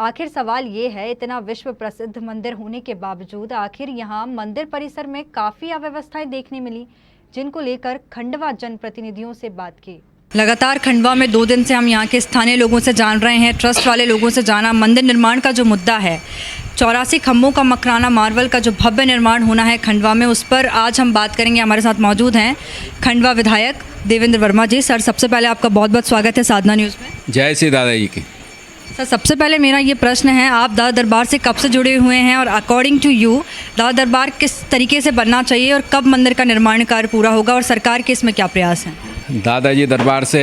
आखिर सवाल ये है, इतना विश्व प्रसिद्ध मंदिर होने के बावजूद आखिर यहाँ मंदिर परिसर में काफ़ी अव्यवस्थाएं देखने मिली, जिनको लेकर खंडवा जनप्रतिनिधियों से बात की। लगातार खंडवा में 2 दिन से हम यहाँ के स्थानीय लोगों से जान रहे हैं, ट्रस्ट वाले लोगों से जाना, मंदिर निर्माण का जो मुद्दा है, 84 खम्भों का मकराना मार्बल का जो भव्य निर्माण होना है खंडवा में, उस पर आज हम बात करेंगे। हमारे साथ मौजूद हैं खंडवा विधायक देवेंद्र वर्मा जी। सर, सबसे पहले आपका बहुत बहुत स्वागत है साधना न्यूज़ में। जय श्री दादा जी की। सर, सबसे पहले मेरा ये प्रश्न है, आप दादा दरबार से कब से जुड़े हुए हैं और अकॉर्डिंग टू यू दादा दरबार किस तरीके से बनना चाहिए और कब मंदिर का निर्माण कार्य पूरा होगा और सरकार के इसमें क्या प्रयास हैं? दादाजी दरबार से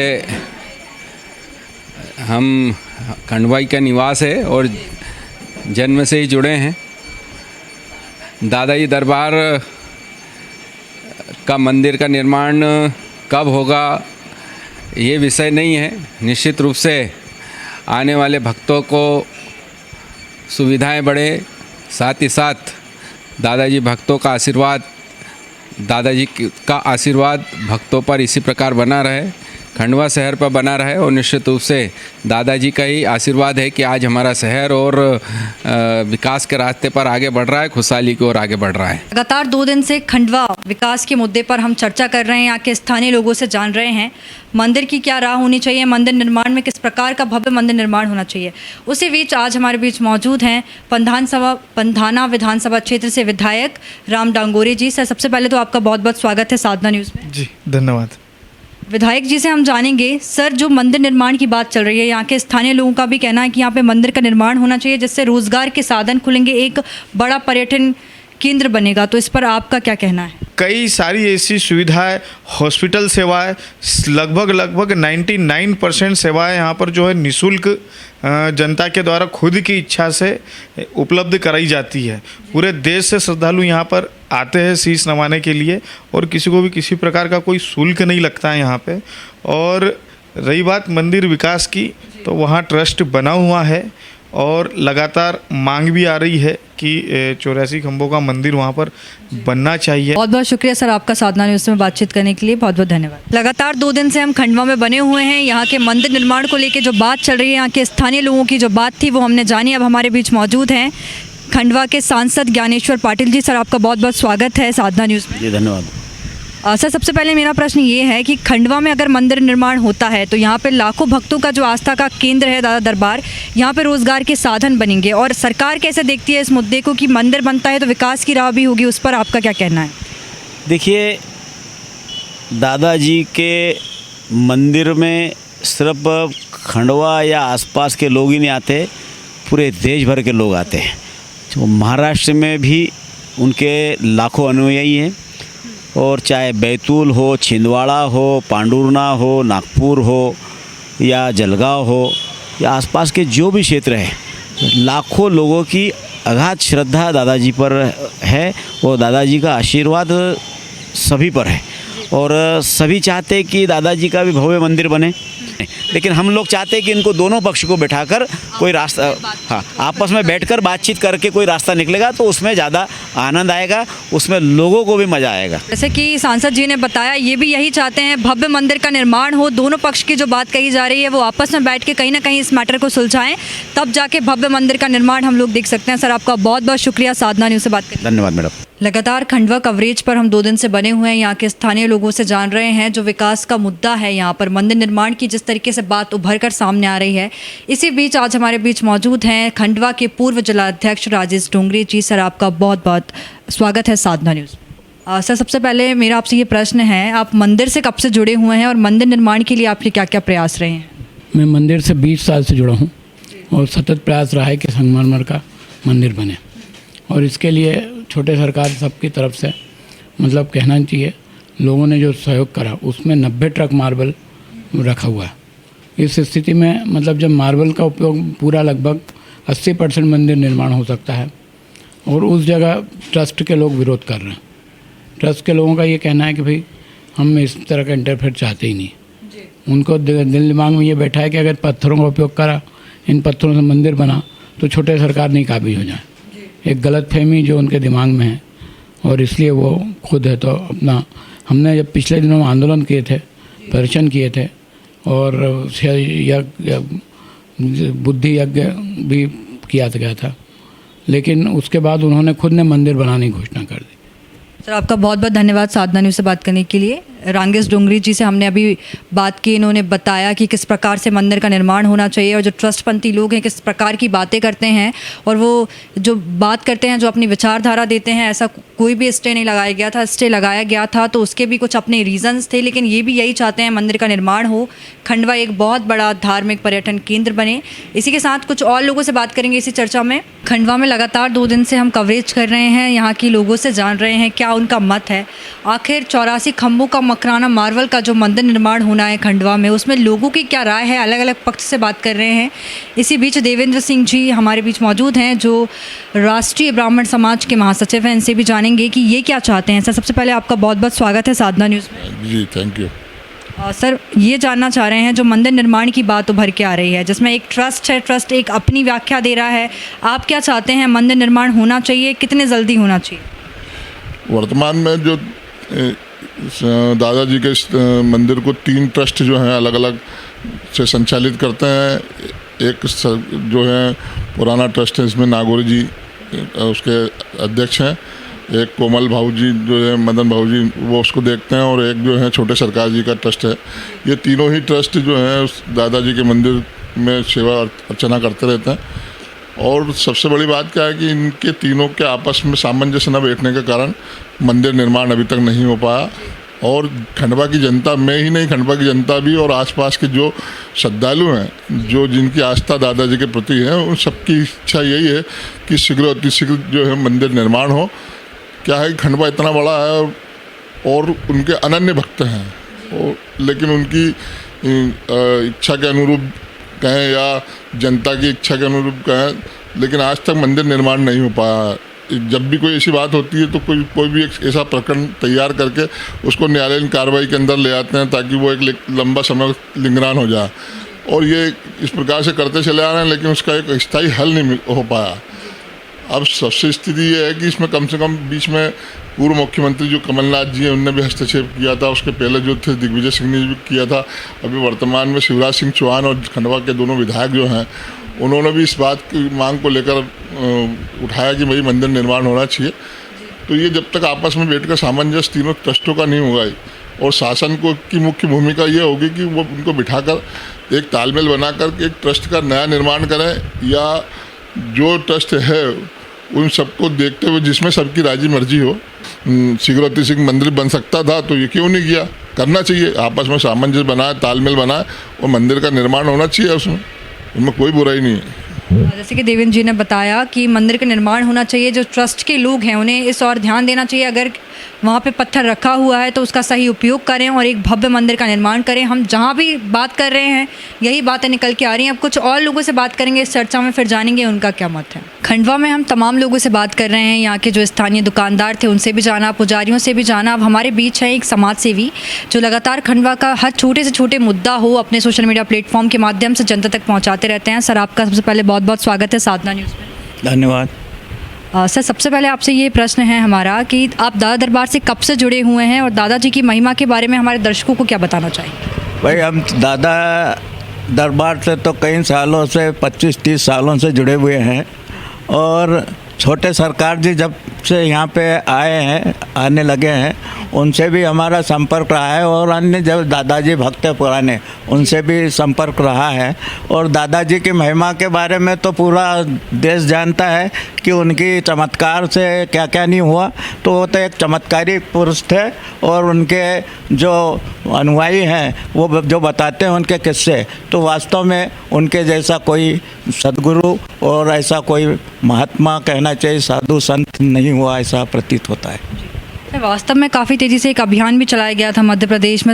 हम खंडवा का निवास है और जन्म से ही जुड़े हैं। दादाजी दरबार का मंदिर का निर्माण कब होगा ये विषय नहीं है। निश्चित रूप से आने वाले भक्तों को सुविधाएं बढ़े, साथ ही साथ दादाजी भक्तों का आशीर्वाद, दादाजी का आशीर्वाद भक्तों पर इसी प्रकार बना रहे, खंडवा शहर पर बना रहे। और निश्चित रूप से दादाजी का ही आशीर्वाद है कि आज हमारा शहर और विकास के रास्ते पर आगे बढ़ रहा है, खुशहाली की ओर आगे बढ़ रहा है। लगातार 2 दिन से खंडवा विकास के मुद्दे पर हम चर्चा कर रहे हैं, यहाँ के स्थानीय लोगों से जान रहे हैं मंदिर की क्या राह होनी चाहिए, मंदिर निर्माण में किस प्रकार का भव्य मंदिर निर्माण होना चाहिए। उसी बीच आज हमारे बीच मौजूद हैं पंधाना विधानसभा क्षेत्र से विधायक राम डांगोरे जी। सर, सबसे पहले तो आपका बहुत बहुत स्वागत है साधना न्यूज़ में। जी धन्यवाद। विधायक जी से हम जानेंगे, सर, जो मंदिर निर्माण की बात चल रही है, यहाँ के स्थानीय लोगों का भी कहना है कि यहाँ पे मंदिर का निर्माण होना चाहिए जिससे रोजगार के साधन खुलेंगे, एक बड़ा पर्यटन केंद्र बनेगा, तो इस पर आपका क्या कहना है? कई सारी ऐसी सुविधाएं, हॉस्पिटल सेवाएं, लगभग 99% सेवाएं यहाँ पर जो है निःशुल्क जनता के द्वारा खुद की इच्छा से उपलब्ध कराई जाती है। पूरे देश से श्रद्धालु यहाँ पर आते हैं शीश नवाने के लिए और किसी को भी किसी प्रकार का कोई शुल्क नहीं लगता है यहाँ पे। और रही बात मंदिर विकास की, तो वहाँ ट्रस्ट बना हुआ है और लगातार मांग भी आ रही है कि 84 खम्भों का मंदिर वहाँ पर बनना चाहिए। बहुत बहुत शुक्रिया सर आपका साधना न्यूज़ में बातचीत करने के लिए, बहुत बहुत धन्यवाद। लगातार 2 दिन से हम खंडवा में बने हुए हैं, यहाँ के मंदिर निर्माण को लेकर जो बात चल रही है, यहाँ के स्थानीय लोगों की जो बात थी वो हमने जानी। अब हमारे बीच मौजूद हैं खंडवा के सांसद ज्ञानेश्वर पाटिल जी। सर, आपका बहुत बहुत स्वागत है साधना न्यूज़ में। जी धन्यवाद। सर, सबसे पहले मेरा प्रश्न ये है कि खंडवा में अगर मंदिर निर्माण होता है तो यहाँ पे लाखों भक्तों का जो आस्था का केंद्र है दादा दरबार, यहाँ पे रोजगार के साधन बनेंगे, और सरकार कैसे देखती है इस मुद्दे को कि मंदिर बनता है तो विकास की राह भी होगी, उस पर आपका क्या कहना है? देखिए, दादाजी के मंदिर में सिर्फ खंडवा या आसपास के लोग ही नहीं आते, पूरे देश भर के लोग आते हैं। तो महाराष्ट्र में भी उनके लाखों अनुयायी हैं। और चाहे बैतूल हो, छिंदवाड़ा हो, पांडुरना हो, नागपुर हो या जलगांव हो या आसपास के जो भी क्षेत्र है, लाखों लोगों की अगाध श्रद्धा दादाजी पर है और दादाजी का आशीर्वाद सभी पर है। और सभी चाहते हैं कि दादाजी का भी भव्य मंदिर बने, लेकिन हम लोग चाहते हैं कि इनको दोनों पक्ष को बैठाकर कोई रास्ता, हाँ, आपस में बैठकर बातचीत करके कोई रास्ता निकलेगा तो उसमें ज़्यादा आनंद आएगा, उसमें लोगों को भी मज़ा आएगा। जैसे कि सांसद जी ने बताया, ये भी यही चाहते हैं भव्य मंदिर का निर्माण हो, दोनों पक्ष की जो बात कही जा रही है वो आपस में बैठ के कहीं ना कहीं इस मैटर को सुलझाएं, तब जाके भव्य मंदिर का निर्माण हम लोग देख सकते हैं। सर, आपका बहुत बहुत शुक्रिया साधना न्यूज़ से बात करने। धन्यवाद मैडम। लगातार खंडवा कवरेज पर हम 2 दिन से बने हुए हैं, यहाँ के स्थानीय लोगों से जान रहे हैं जो विकास का मुद्दा है यहाँ पर मंदिर निर्माण की, जिस तरीके से बात उभर कर सामने आ रही है। इसी बीच आज हमारे बीच मौजूद हैं खंडवा के पूर्व जिलाध्यक्ष राजेश डोंगरी जी। सर, आपका बहुत बहुत स्वागत है साधना न्यूज़। सर, सबसे पहले मेरा आपसे ये प्रश्न है, आप मंदिर से कब से जुड़े हुए हैं और मंदिर निर्माण के लिए आपके क्या क्या प्रयास रहे हैं? मैं मंदिर से 20 साल से जुड़ा हूँ और सतत प्रयास रहा है कि संगमरमर का मंदिर बने, और इसके लिए छोटे सरकार सबकी तरफ से मतलब कहना चाहिए, लोगों ने जो सहयोग करा उसमें 90 ट्रक मार्बल रखा हुआ है। इस स्थिति में मतलब जब मार्बल का उपयोग पूरा लगभग 80% मंदिर निर्माण हो सकता है, और उस जगह ट्रस्ट के लोग विरोध कर रहे हैं। ट्रस्ट के लोगों का ये कहना है कि भाई हम इस तरह का इंटरफेयर चाहते ही नहीं। उनको दिल दिमाग में ये बैठा है कि अगर पत्थरों का उपयोग करा, इन पत्थरों से मंदिर बना तो छोटे सरकार नहीं काबिज हो जाए। एक गलतफहमी जो उनके दिमाग में है, और इसलिए वो खुद है तो अपना, हमने जब पिछले दिनों आंदोलन किए थे, प्रदर्शन किए थे और बुद्धि यज्ञ भी किया गया था, लेकिन उसके बाद उन्होंने खुद ने मंदिर बनाने की घोषणा कर दी। सर, आपका बहुत बहुत धन्यवाद साधना न्यूज़ से बात करने के लिए। राजेश डोंगरी जी से हमने अभी बात की, इन्होंने बताया कि किस प्रकार से मंदिर का निर्माण होना चाहिए और जो ट्रस्टपंथी लोग हैं किस प्रकार की बातें करते हैं, और वो जो बात करते हैं, जो अपनी विचारधारा देते हैं, ऐसा कोई भी स्टे नहीं लगाया गया था। स्टे लगाया गया था तो उसके भी कुछ अपने रीजंस थे, लेकिन ये भी यही चाहते हैं मंदिर का निर्माण हो, खंडवा एक बहुत बड़ा धार्मिक पर्यटन केंद्र बने। इसी के साथ कुछ और लोगों से बात करेंगे इसी चर्चा में। खंडवा में लगातार 2 दिन से हम कवरेज कर रहे हैं, यहाँ की लोगों से जान रहे हैं क्या उनका मत है। आखिर 84 खम्भों का मकराना मार्बल का जो मंदिर निर्माण होना है खंडवा में, उसमें लोगों की क्या राय है, अलग अलग पक्ष से बात कर रहे हैं। इसी बीच देवेंद्र सिंह जी हमारे बीच मौजूद हैं, जो राष्ट्रीय ब्राह्मण समाज के महासचिव हैं। इनसे भी जानेंगे कि ये क्या चाहते हैं। सर, सबसे पहले आपका बहुत बहुत स्वागत है साधना न्यूज़ में। जी, थैंक यू। सर, ये जानना चाह रहे हैं, जो मंदिर निर्माण की बात उभर के आ रही है, जिसमें एक ट्रस्ट है, ट्रस्ट एक अपनी व्याख्या दे रहा है, आप क्या चाहते हैं, मंदिर निर्माण होना चाहिए, कितने जल्दी होना चाहिए? वर्तमान में जो दादाजी के इस मंदिर को 3 ट्रस्ट जो हैं अलग अलग से संचालित करते हैं। एक जो है पुराना ट्रस्ट है, इसमें नागौरी जी उसके अध्यक्ष हैं, एक कोमल भाऊ जी जो है, मदन भाऊ जी वो उसको देखते हैं, और एक जो है छोटे सरकार जी का ट्रस्ट है। ये तीनों ही ट्रस्ट जो हैं उस दादाजी के मंदिर में सेवा अर्चना करते रहते हैं। और सबसे बड़ी बात क्या है कि इनके तीनों के आपस में सामंजस्य न बैठने के कारण मंदिर निर्माण अभी तक नहीं हो पाया। और खंडवा की जनता, मैं ही नहीं, खंडवा की जनता भी और आसपास के जो श्रद्धालु हैं, जो जिनकी आस्था दादाजी के प्रति है, उन सबकी इच्छा यही है कि शीघ्र अतिशीघ्र जो है मंदिर निर्माण हो। क्या है कि खंडवा इतना बड़ा है और उनके अनन्य भक्त हैं, लेकिन उनकी इच्छा के अनुरूप कहें या जनता की इच्छा के अनुरूप कहें, लेकिन आज तक मंदिर निर्माण नहीं हो पाया। जब भी कोई ऐसी बात होती है तो कोई भी एक ऐसा प्रकरण तैयार करके उसको न्यायालयीन कार्रवाई के अंदर ले आते हैं, ताकि वो एक लंबा समय लिंगरान हो जाए, और ये इस प्रकार से करते चले आ रहे हैं, लेकिन उसका एक स्थायी हल नहीं हो पाया। अब सबसे स्थिति ये है कि इसमें कम से कम बीच में पूर्व मुख्यमंत्री जो कमलनाथ जी हैं उनने भी हस्तक्षेप किया था, उसके पहले जो थे दिग्विजय सिंह ने भी किया था, अभी वर्तमान में शिवराज सिंह चौहान और खंडवा के दोनों विधायक जो हैं उन्होंने भी इस बात की मांग को लेकर उठाया कि भाई मंदिर निर्माण होना चाहिए। तो ये जब तक आपस में बैठकर सामंजस्य तीनों ट्रस्टों का नहीं होगा, और शासन को की मुख्य भूमिका ये होगी कि वो उनको बिठाकर एक तालमेल बनाकर एक ट्रस्ट का नया निर्माण करें, या जो ट्रस्ट है उन सबको देखते हुए जिसमें सबकी राजी मर्जी हो, शीघ्र अतिशीघ्र मंदिर बन सकता था तो ये क्यों नहीं किया? करना चाहिए, आपस में सामंजस्य बनाए, तालमेल बनाए और मंदिर का निर्माण होना चाहिए, उसमें कोई बुराई नहीं है। जैसे कि देवेंद्र जी ने बताया कि मंदिर का निर्माण होना चाहिए, जो ट्रस्ट के लोग हैं उन्हें इस और ध्यान देना चाहिए, अगर वहाँ पे पत्थर रखा हुआ है तो उसका सही उपयोग करें और एक भव्य मंदिर का निर्माण करें। हम जहाँ भी बात कर रहे हैं यही बातें निकल के आ रही हैं। अब कुछ और लोगों से बात करेंगे इस चर्चा में, फिर जानेंगे उनका क्या मत है। खंडवा में हम तमाम लोगों से बात कर रहे हैं, यहाँ के जो स्थानीय दुकानदार थे उनसे भी जाना, पुजारियों से भी जाना। अब हमारे बीच है एक समाज सेवी जो लगातार खंडवा का हर छोटे से छोटे मुद्दा हो अपने सोशल मीडिया प्लेटफॉर्म के माध्यम से जनता तक पहुँचाते रहते हैं। सर, आपका सबसे पहले बहुत बहुत स्वागत है साधना न्यूज़ में। धन्यवाद। सर, सबसे पहले आपसे ये प्रश्न है हमारा कि आप दादा दरबार से कब से जुड़े हुए हैं और दादाजी की महिमा के बारे में हमारे दर्शकों को क्या बताना चाहेंगे? भाई, हम दादा दरबार से तो कई सालों से 25-30 सालों से जुड़े हुए हैं और छोटे सरकार जी जब से यहाँ पे आने लगे हैं उनसे भी हमारा संपर्क रहा है और अन्य जब दादाजी भक्त पुराने उनसे भी संपर्क रहा है। और दादाजी की महिमा के बारे में तो पूरा देश जानता है कि उनकी चमत्कार से क्या क्या नहीं हुआ। तो वो तो एक चमत्कारी पुरुष थे और उनके जो अनुयायी हैं वो जो बताते हैं उनके किस्से, तो वास्तव में उनके जैसा कोई सद्गुरु और ऐसा कोई महात्मा कहना चाहिए साधु संत नहीं हुआ, ऐसा प्रतीत होता है। वास्तव में काफ़ी तेज़ी से एक अभियान भी चलाया गया था मध्य प्रदेश में,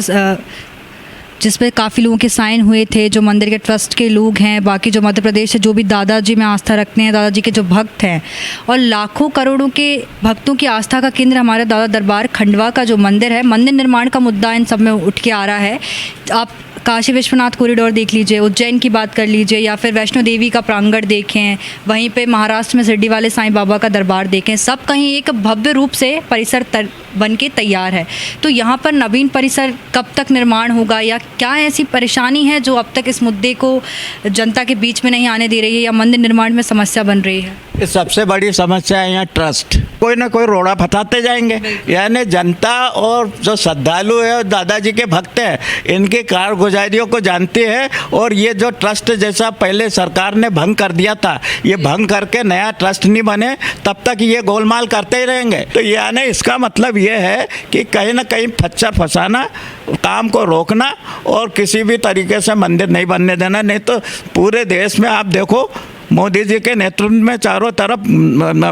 जिस पे काफ़ी लोगों के साइन हुए थे, जो मंदिर के ट्रस्ट के लोग हैं, बाकी जो मध्य प्रदेश से जो भी दादाजी में आस्था रखते हैं, दादाजी के जो भक्त हैं, और लाखों करोड़ों के भक्तों की आस्था का केंद्र हमारे दादा दरबार खंडवा का जो मंदिर है, मंदिर निर्माण का मुद्दा इन सब में उठ के आ रहा है। आप काशी विश्वनाथ कॉरिडोर देख लीजिए, उज्जैन की बात कर लीजिए, या फिर वैष्णो देवी का प्रांगण देखें, वहीं पे महाराष्ट्र में शिरडी वाले साईं बाबा का दरबार देखें, सब कहीं एक भव्य रूप से परिसर बन के तैयार है। तो यहाँ पर नवीन परिसर कब तक निर्माण होगा, या क्या ऐसी परेशानी है जो अब तक इस मुद्दे को जनता के बीच में नहीं आने दे रही है, या मंदिर निर्माण में समस्या बन रही है? ये सबसे बड़ी समस्या है यहाँ ट्रस्ट। कोई ना कोई रोड़ा फंसाते जाएंगे, यानी जनता और जो श्रद्धालु है और दादाजी के भक्त हैं इनकी कारगुजारियों को जानती है। और ये जो ट्रस्ट जैसा पहले सरकार ने भंग कर दिया था, ये भंग करके नया ट्रस्ट नहीं बने तब तक ये गोलमाल करते ही रहेंगे। तो यानी इसका मतलब ये है कि कहीं ना कहीं खच्चर फंसाना, काम को रोकना और किसी भी तरीके से मंदिर नहीं बनने देना। नहीं तो पूरे देश में आप देखो मोदी जी के नेतृत्व में चारों तरफ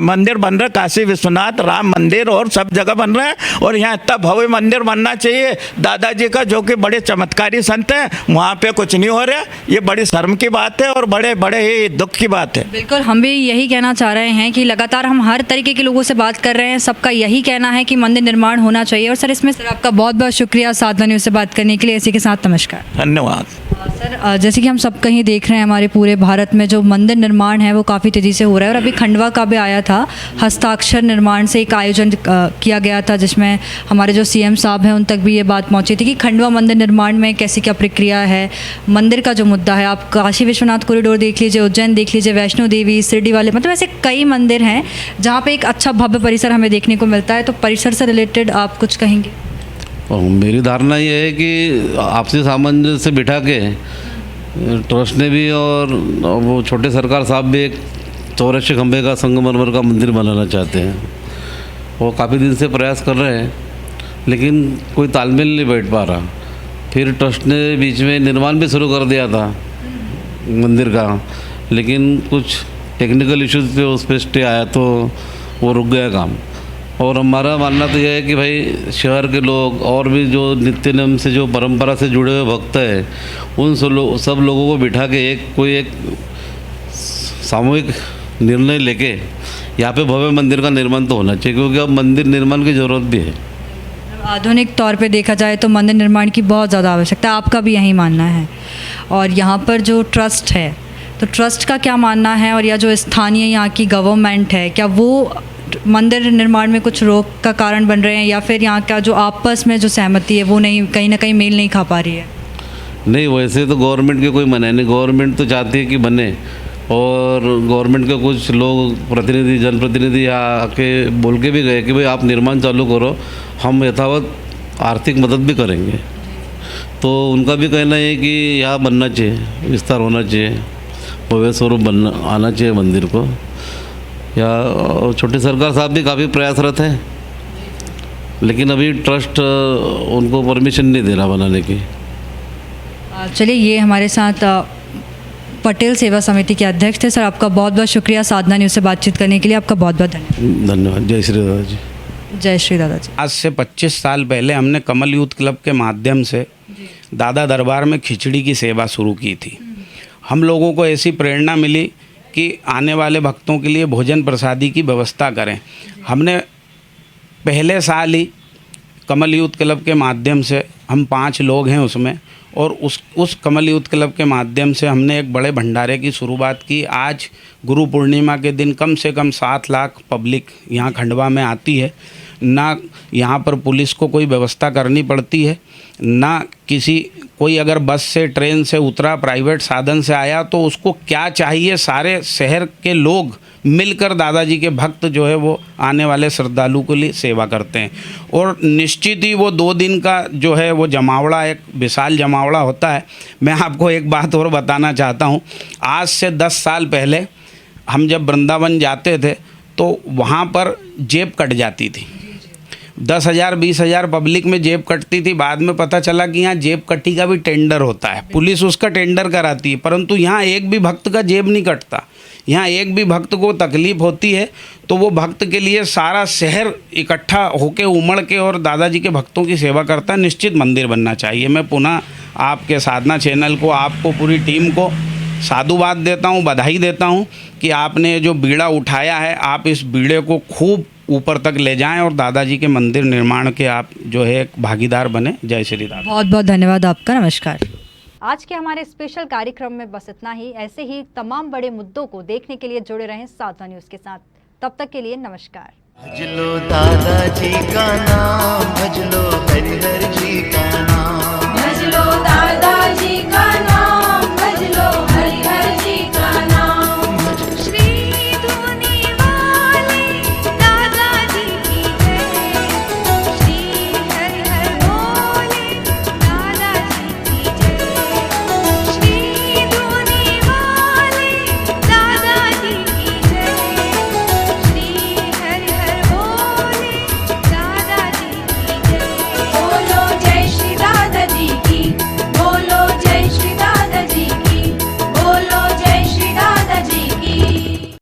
मंदिर बन रहे, काशी विश्वनाथ, राम मंदिर और सब जगह बन रहे हैं। और यहाँ इतना भव्य मंदिर बनना चाहिए दादाजी का, जो कि बड़े चमत्कारी संत हैं, वहाँ पे कुछ नहीं हो रहा। ये बड़ी शर्म की बात है और बड़े बड़े ही दुख की बात है। बिल्कुल, हम भी यही कहना चाह रहे हैं कि लगातार हम हर तरीके के लोगों से बात कर रहे हैं, सबका यही कहना है कि मंदिर निर्माण होना चाहिए। और सर, इसमें सर आपका बहुत बहुत शुक्रिया साधना न्यूज़ से बात करने के लिए। इसी के साथ नमस्कार। धन्यवाद। सर, जैसे कि हम सब कहीं देख रहे हैं हमारे पूरे भारत में जो मंदिर निर्माण है वो काफ़ी तेज़ी से हो रहा है। और अभी खंडवा का भी आया था, हस्ताक्षर निर्माण से एक आयोजन किया गया था जिसमें हमारे जो सीएम साहब हैं उन तक भी ये बात पहुंची थी कि खंडवा मंदिर निर्माण में कैसी क्या प्रक्रिया है, मंदिर का जो मुद्दा है। आप काशी विश्वनाथ कॉरिडोर देख लीजिए, उज्जैन देख लीजिए, वैष्णो देवी, शिरडी वाले, मतलब ऐसे कई मंदिर हैं जहाँ पर एक अच्छा भव्य परिसर हमें देखने को मिलता है। तो परिसर से रिलेटेड आप कुछ कहेंगे? मेरी धारणा ये है कि आपसी सामंजस्य बिठा के ट्रस्ट ने भी और वो छोटे सरकार साहब भी एक 84 खंबे का संगमरमर का मंदिर बनाना चाहते हैं। वो काफ़ी दिन से प्रयास कर रहे हैं लेकिन कोई तालमेल नहीं बैठ पा रहा। फिर ट्रस्ट ने बीच में निर्माण भी शुरू कर दिया था मंदिर का, लेकिन कुछ टेक्निकल इश्यूज पे उस पर स्टे आया तो वो रुक गया काम। और हमारा मानना तो यह है कि भाई शहर के लोग और भी जो नित्य नियम से जो परंपरा से जुड़े हुए भक्त हैं उन सब लोगों को बिठा के एक सामूहिक निर्णय लेके यहाँ पे भव्य मंदिर का निर्माण तो होना चाहिए, क्योंकि अब मंदिर निर्माण की ज़रूरत भी है। आधुनिक तौर पे देखा जाए तो मंदिर निर्माण की बहुत ज़्यादा आवश्यकता है, आपका भी यही मानना है। और यहाँ पर जो ट्रस्ट है तो ट्रस्ट का क्या मानना है, और या जो स्थानीय यहाँ की गवर्नमेंट है क्या वो मंदिर निर्माण में कुछ रोक का कारण बन रहे हैं, या फिर यहाँ का जो आपस में जो सहमति है वो नहीं, कहीं ना कहीं मेल नहीं खा पा रही है? नहीं, वैसे तो गवर्नमेंट के कोई मना नहीं, गवर्नमेंट तो चाहती है कि बने। और गवर्नमेंट के कुछ लोग प्रतिनिधि, जनप्रतिनिधि आके बोल के भी गए कि भाई आप निर्माण चालू करो, हम यथावत आर्थिक मदद भी करेंगे। तो उनका भी कहना है कि यहाँ बनना चाहिए, विस्तार होना चाहिए, भव्य स्वरूप आना चाहिए मंदिर को। या छोटे सरकार साहब भी काफ़ी प्रयासरत हैं, लेकिन अभी ट्रस्ट उनको परमिशन नहीं दे रहा बनाने की। चलिए, ये हमारे साथ पटेल सेवा समिति के अध्यक्ष थे। सर, आपका बहुत बहुत शुक्रिया साधना न्यूज़ से बातचीत करने के लिए। आपका बहुत बहुत धन्यवाद। धन्यवाद। जय श्री दादा जी। जय श्री दादा जी। आज से 25 साल पहले हमने कमल यूथ क्लब के माध्यम से दादा दरबार में खिचड़ी की सेवा शुरू की थी। हम लोगों को ऐसी प्रेरणा मिली कि आने वाले भक्तों के लिए भोजन प्रसादी की व्यवस्था करें। हमने पहले साल ही कमल यूथ क्लब के माध्यम से, हम 5 लोग हैं उसमें, और उस कमल यूथ क्लब के माध्यम से हमने एक बड़े भंडारे की शुरुआत की। आज गुरु पूर्णिमा के दिन कम से कम 7 लाख पब्लिक यहाँ खंडवा में आती है। ना यहाँ पर पुलिस को कोई व्यवस्था करनी पड़ती है, ना कोई अगर बस से ट्रेन से उतरा, प्राइवेट साधन से आया, तो उसको क्या चाहिए, सारे शहर के लोग मिलकर दादाजी के भक्त जो है वो आने वाले श्रद्धालु के लिए सेवा करते हैं। और निश्चित ही वो 2 दिन का जो है वो जमावड़ा, एक विशाल जमावड़ा होता है। मैं आपको एक बात और बताना चाहता हूँ। आज से 10 साल पहले हम जब वृंदावन जाते थे तो वहाँ पर जेब कट जाती थी। 10,000 20,000 पब्लिक में जेब कटती थी। बाद में पता चला कि यहाँ जेब कट्टी का भी टेंडर होता है, पुलिस उसका टेंडर कराती है, परंतु यहाँ एक भी भक्त का जेब नहीं कटता। यहाँ एक भी भक्त को तकलीफ़ होती है तो वो भक्त के लिए सारा शहर इकट्ठा होके उमड़ के और दादाजी के भक्तों की सेवा करता है। निश्चित मंदिर बनना चाहिए। मैं पुनः आपके साधना चैनल को, आपको, पूरी टीम को साधुवाद देता हूँ, बधाई देता हूँ कि आपने जो बीड़ा उठाया है, आप इस बीड़े को खूब ऊपर तक ले जाएं और दादाजी के मंदिर निर्माण के आप जो है एक भागीदार बने। जय श्री दादा। बहुत बहुत धन्यवाद आपका। नमस्कार। आज के हमारे स्पेशल कार्यक्रम में बस इतना ही। ऐसे ही तमाम बड़े मुद्दों को देखने के लिए जुड़े रहें साधना न्यूज़ के साथ। तब तक के लिए नमस्कार। भज लो दादाजी का नाम, भज लो हरिहर जी का नाम, भज लो दादाजी का